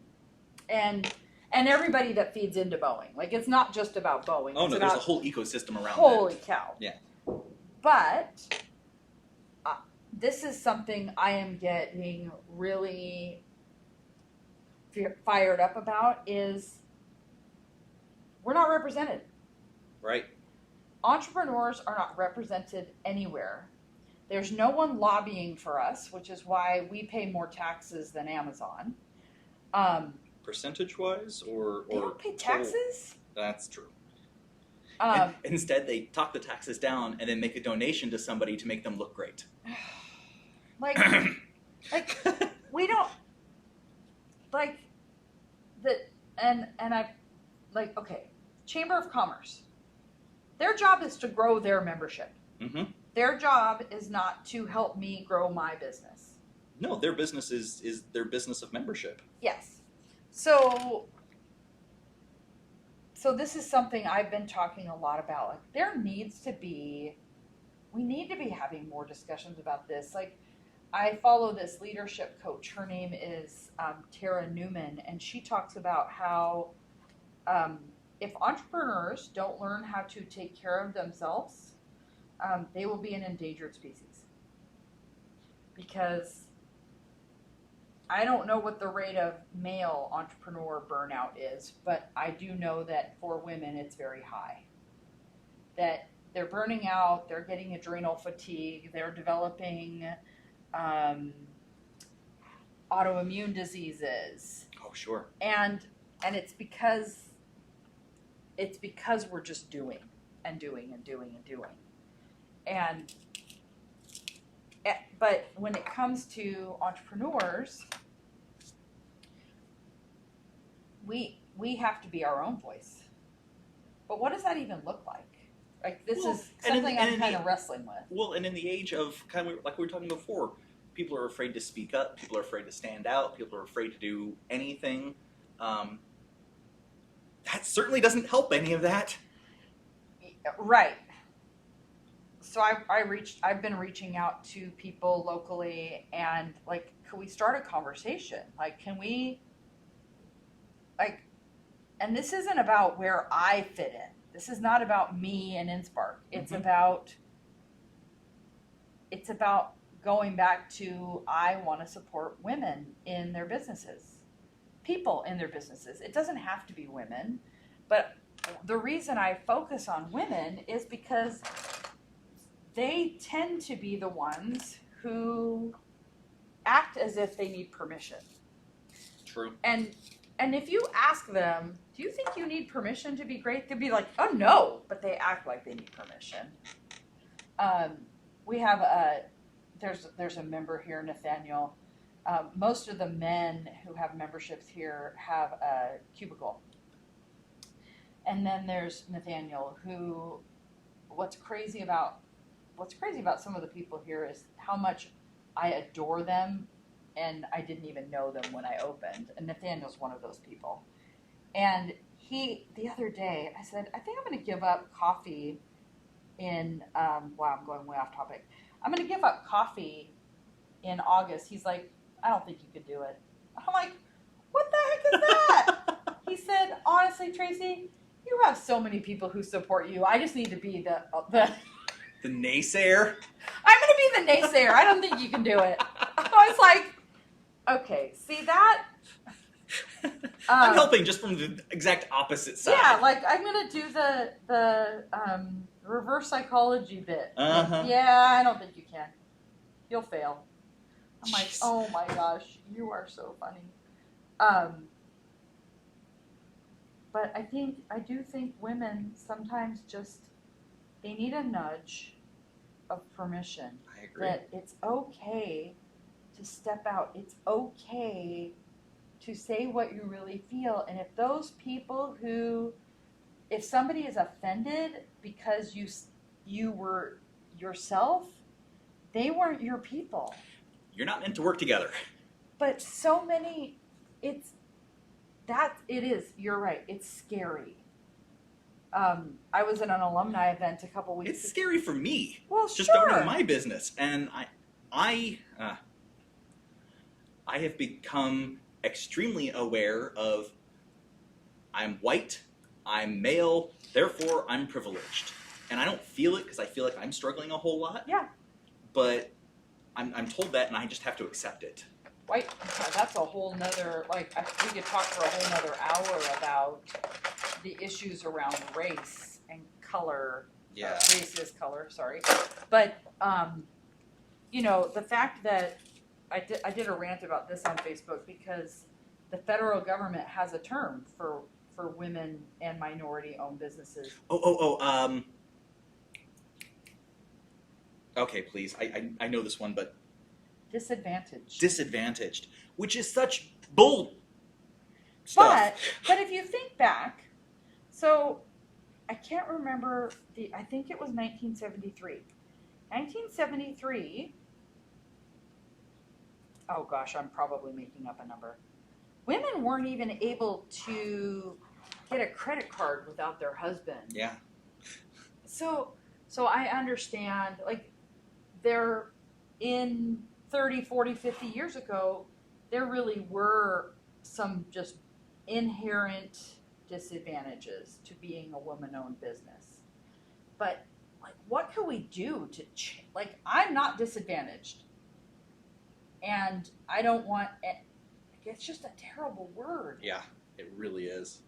B: And everybody that feeds into Boeing. Like, it's not just about Boeing.
A: Oh,
B: it's
A: no,
B: about,
A: there's a whole ecosystem around
B: holy
A: that.
B: cow.
A: Yeah.
B: But this is something I am getting really fired up about is we're not represented.
A: Right.
B: Entrepreneurs are not represented anywhere. There's no one lobbying for us, which is why we pay more taxes than Amazon.
A: Percentage-wise, or
B: they don't pay taxes?
A: That's true. And instead, they talk the taxes down and then make a donation to somebody to make them look great.
B: Like we don't like that, and I like okay. Chamber of Commerce. Their job is to grow their membership.
A: Mm-hmm.
B: Their job is not to help me grow my business.
A: No, their business is their business of membership.
B: Yes. So this is something I've been talking a lot about. Like, we need to be having more discussions about this. Like, I follow this leadership coach. Her name is Tara Newman, and she talks about how if entrepreneurs don't learn how to take care of themselves, they will be an endangered species. Because I don't know what the rate of male entrepreneur burnout is, but I do know that for women it's very high. That they're burning out, they're getting adrenal fatigue, they're developing autoimmune diseases.
A: Oh, sure.
B: And it's because we're just doing and doing and doing and doing. But when it comes to entrepreneurs, we have to be our own voice. But what does that even look like? Like, this is something I'm kind of wrestling with.
A: Well, and in the age of kind of like we were talking before, people are afraid to speak up, people are afraid to stand out, people are afraid to do anything. That certainly doesn't help any of that.
B: Right. So I've been reaching out to people locally and like, can we start a conversation? Like, can we, like, and this isn't about where I fit in. This is not about me and InSpark. It's about going back to, I want to support women in their businesses, people in their businesses. It doesn't have to be women, but the reason I focus on women is because they tend to be the ones who act as if they need permission.
A: True.
B: And if you ask them, do you think you need permission to be great? They'd be like, oh no, but they act like they need permission. We have there's a member here, Nathaniel. Most of the men who have memberships here have a cubicle. And then there's Nathaniel, who, what's crazy about some of the people here is how much I adore them, and I didn't even know them when I opened. And Nathaniel's one of those people. And the other day, I said, I think I'm going to give up coffee in, wow, I'm going way off topic. I'm going to give up coffee in August. He's like, I don't think you could do it. I'm like, what the heck is that? He said, honestly, Tracey, you have so many people who support you. I just need to be the
A: naysayer.
B: I'm going to be the naysayer. I don't think you can do it. I was like, okay, see that?
A: I'm helping just from the exact opposite side.
B: Yeah, like I'm going to do the reverse psychology bit.
A: Uh-huh.
B: Yeah, I don't think you can. You'll fail. I'm like,
A: Jeez.
B: oh my gosh, you are so funny. But I do think women sometimes just, they need a nudge of permission.
A: I agree.
B: That it's okay to step out. It's okay to say what you really feel. And if those people if somebody is offended because you were yourself, they weren't your people.
A: You're not meant to work together.
B: But so many, it is, you're right, it's scary. I was at an alumni event a couple weeks ago.
A: It's scary for me.
B: Well,
A: just owning my business. And I have become extremely aware of I'm white, I'm male, therefore I'm privileged. And I don't feel it because I feel like I'm struggling a whole lot.
B: Yeah.
A: But I'm told that, and I just have to accept it.
B: White, that's a whole nother, like, we could talk for a whole nother hour about the issues around race and color.
A: Yeah.
B: Race is color, sorry. But, the fact that I did a rant about this on Facebook because the federal government has a term for women and minority-owned businesses.
A: Okay, please. I know this one, but
B: Disadvantaged.
A: which is such bull stuff.
B: But if you think back, so I can't remember I think it was 1973. 1973, oh gosh, I'm probably making up a number. Women weren't even able to get a credit card without their husband.
A: Yeah.
B: So I understand, like, there in 30, 40, 50 years ago, there really were some just inherent disadvantages to being a woman-owned business. But, like, what can we do to like, I'm not disadvantaged. And I don't want it. It's just a terrible word.
A: Yeah, it really is.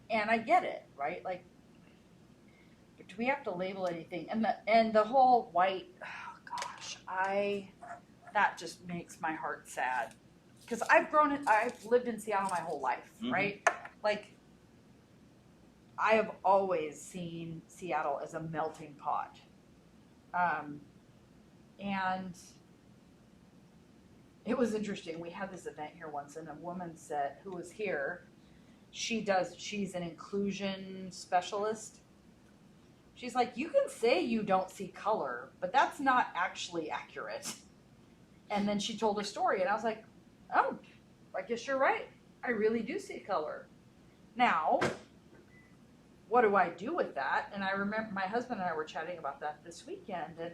B: And I get it, right? Like, but do we have to label anything? And the whole white, oh gosh, that just makes my heart sad. Because I've lived in Seattle my whole life, right? Like, I have always seen Seattle as a melting pot. And it was interesting. We had this event here once, and a woman said, who was here, she's an inclusion specialist. She's like, you can say you don't see color, but that's not actually accurate. And then she told a story, and I was like, oh, I guess you're right. I really do see color. Now, what do I do with that? And I remember my husband and I were chatting about that this weekend, and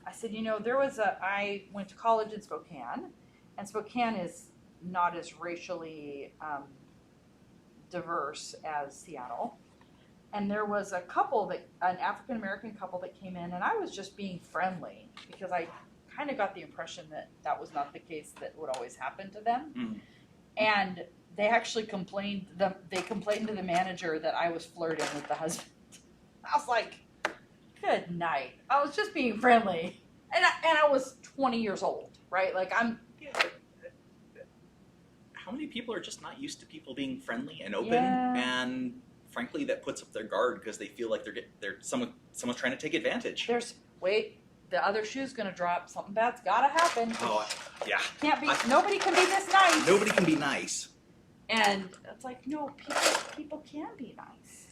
B: I said, I went to college in Spokane, and Spokane is not as racially diverse as Seattle. And there was an African-American couple that came in, and I was just being friendly because I kind of got the impression that was not the case that would always happen to them. Mm. And they actually complained to the manager that I was flirting with the husband. I was like, good night. I was just being friendly. And I was 20 years old, right? Like
A: How many people are just not used to people being friendly and open,
B: Yeah.
A: and frankly, that puts up their guard because they feel like someone's trying to take advantage.
B: The other shoe's gonna drop. Something bad's gotta happen.
A: Oh, yeah.
B: Nobody can be this nice.
A: Nobody can be nice.
B: And it's like, no, people can be nice.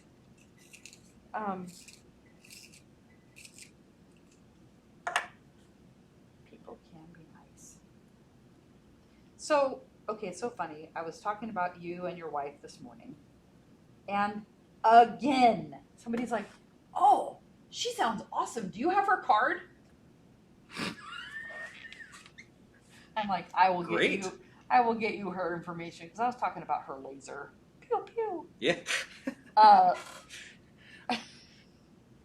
B: People can be nice. So, okay, so funny. I was talking about you and your wife this morning. And again, somebody's like, oh, she sounds awesome. Do you have her card? I'm like, I will get you her information, because I was talking about her laser. Pew pew.
A: Yeah.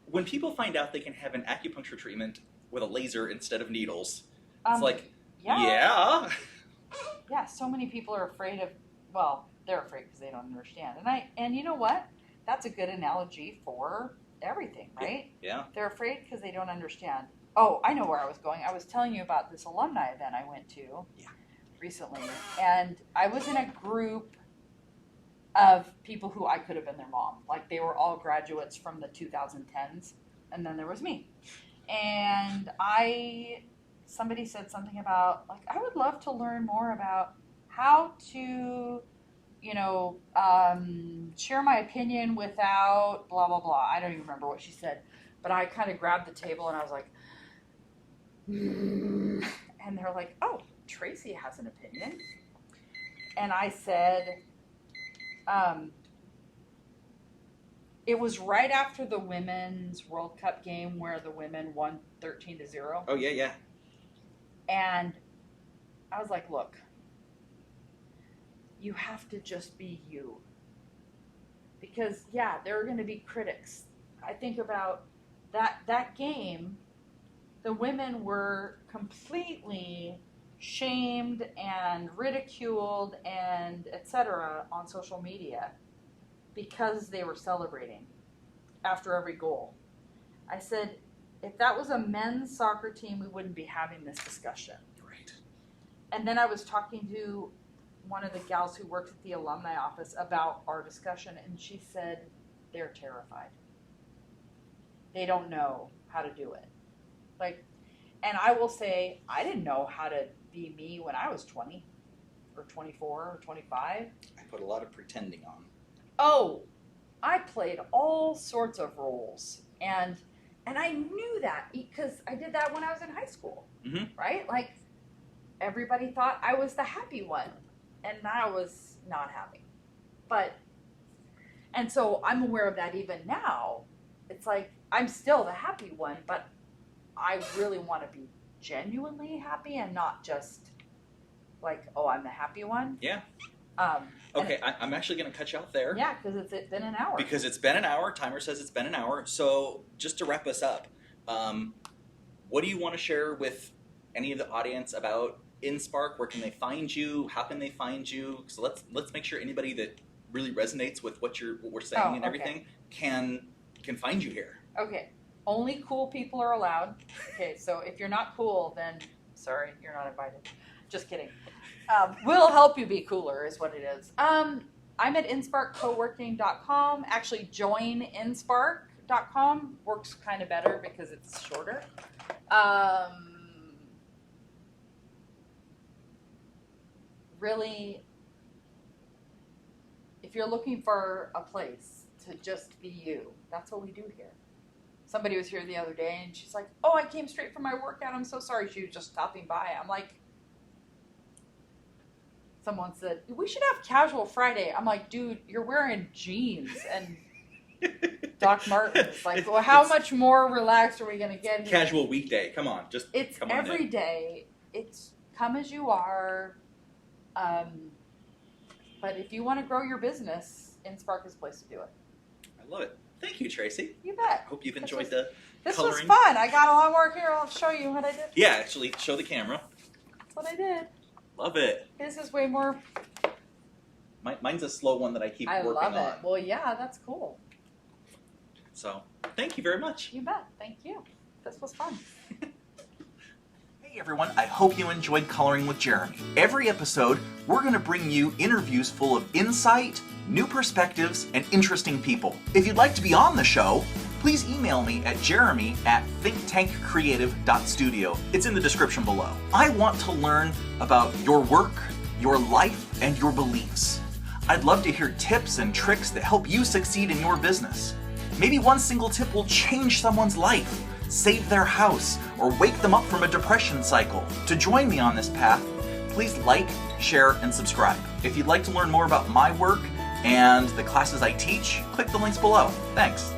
A: When people find out they can have an acupuncture treatment with a laser instead of needles, it's like, yeah.
B: Yeah, so many people are afraid of, they're afraid because they don't understand. And you know what? That's a good analogy for everything, right?
A: Yeah.
B: They're afraid because they don't understand. Oh, I know where I was going. I was telling you about this alumni event I went to recently. And I was in a group of people who I could have been their mom. Like, they were all graduates from the 2010s. And then there was me. And somebody said something about, like, I would love to learn more about how to, share my opinion without blah, blah, blah. I don't even remember what she said. But I kind of grabbed the table and I was like, and they're like, oh, Tracey has an opinion. And I said, it was right after the Women's World Cup game where the women won 13-0.
A: Oh, yeah.
B: And I was like, look, you have to just be you. Because, there are going to be critics. I think about that game, the women were completely shamed and ridiculed and etc. on social media because they were celebrating after every goal. I said, if that was a men's soccer team, we wouldn't be having this discussion.
A: Right.
B: And then I was talking to one of the gals who works at the alumni office about our discussion, and she said they're terrified. They don't know how to do it. And I will say, I didn't know how to be me when I was 20 or 24 or 25.
A: I put a lot of pretending on.
B: Oh, I played all sorts of roles. And I knew that because I did that when I was in high school, right? Like, everybody thought I was the happy one, and I was not happy. And so I'm aware of that even now. It's like, I'm still the happy one, but I really want to be genuinely happy and not just like, oh, I'm the happy one.
A: Yeah. Okay, I'm actually going to cut you off there.
B: Yeah, because it's been an hour.
A: Because it's been an hour. Timer says it's been an hour. So just to wrap us up, what do you want to share with any of the audience about InSpark? Where can they find you? How can they find you? So let's make sure anybody that really resonates with what we're saying and everything can find you here.
B: Okay. Only cool people are allowed. Okay, so if you're not cool, then sorry, you're not invited. Just kidding. We'll help you be cooler is what it is. I'm at InSparkCoworking.com. Actually, joininSpark.com works kind of better because it's shorter. Really, if you're looking for a place to just be you, that's what we do here. Somebody was here the other day and she's like, oh, I came straight from my workout. I'm so sorry. She was just stopping by. I'm like, someone said, we should have casual Friday. I'm like, dude, you're wearing jeans and Doc Martens. Like, well, how much more relaxed are we going to get here?
A: Casual weekday. Come on.
B: It's
A: come on
B: every
A: in.
B: day. It's come as you are. But if you want to grow your business, InSpark is a place to do it.
A: I love it. Thank you, Tracy.
B: You bet.
A: Hope you've enjoyed the
B: This
A: coloring.
B: was fun. I got a lot more here. I'll show you what I did.
A: Yeah, actually, show the camera.
B: That's what I did.
A: Love it.
B: This is way more.
A: Mine's a slow one that I keep working on.
B: I love it. Well, yeah, that's cool.
A: So, thank you very much.
B: You bet. Thank you. This was fun.
A: Hey, Hey everyone, I hope you enjoyed Coloring with Jeremy. Every episode, we're going to bring you interviews full of insight, new perspectives, and interesting people. If you'd like to be on the show, please email me at jeremy@thinktankcreative.studio. It's in the description below. I want to learn about your work, your life, and your beliefs. I'd love to hear tips and tricks that help you succeed in your business. Maybe one single tip will change someone's life, save their house, or wake them up from a depression cycle. To join me on this path, please like, share, and subscribe. If you'd like to learn more about my work and the classes I teach, click the links below. Thanks.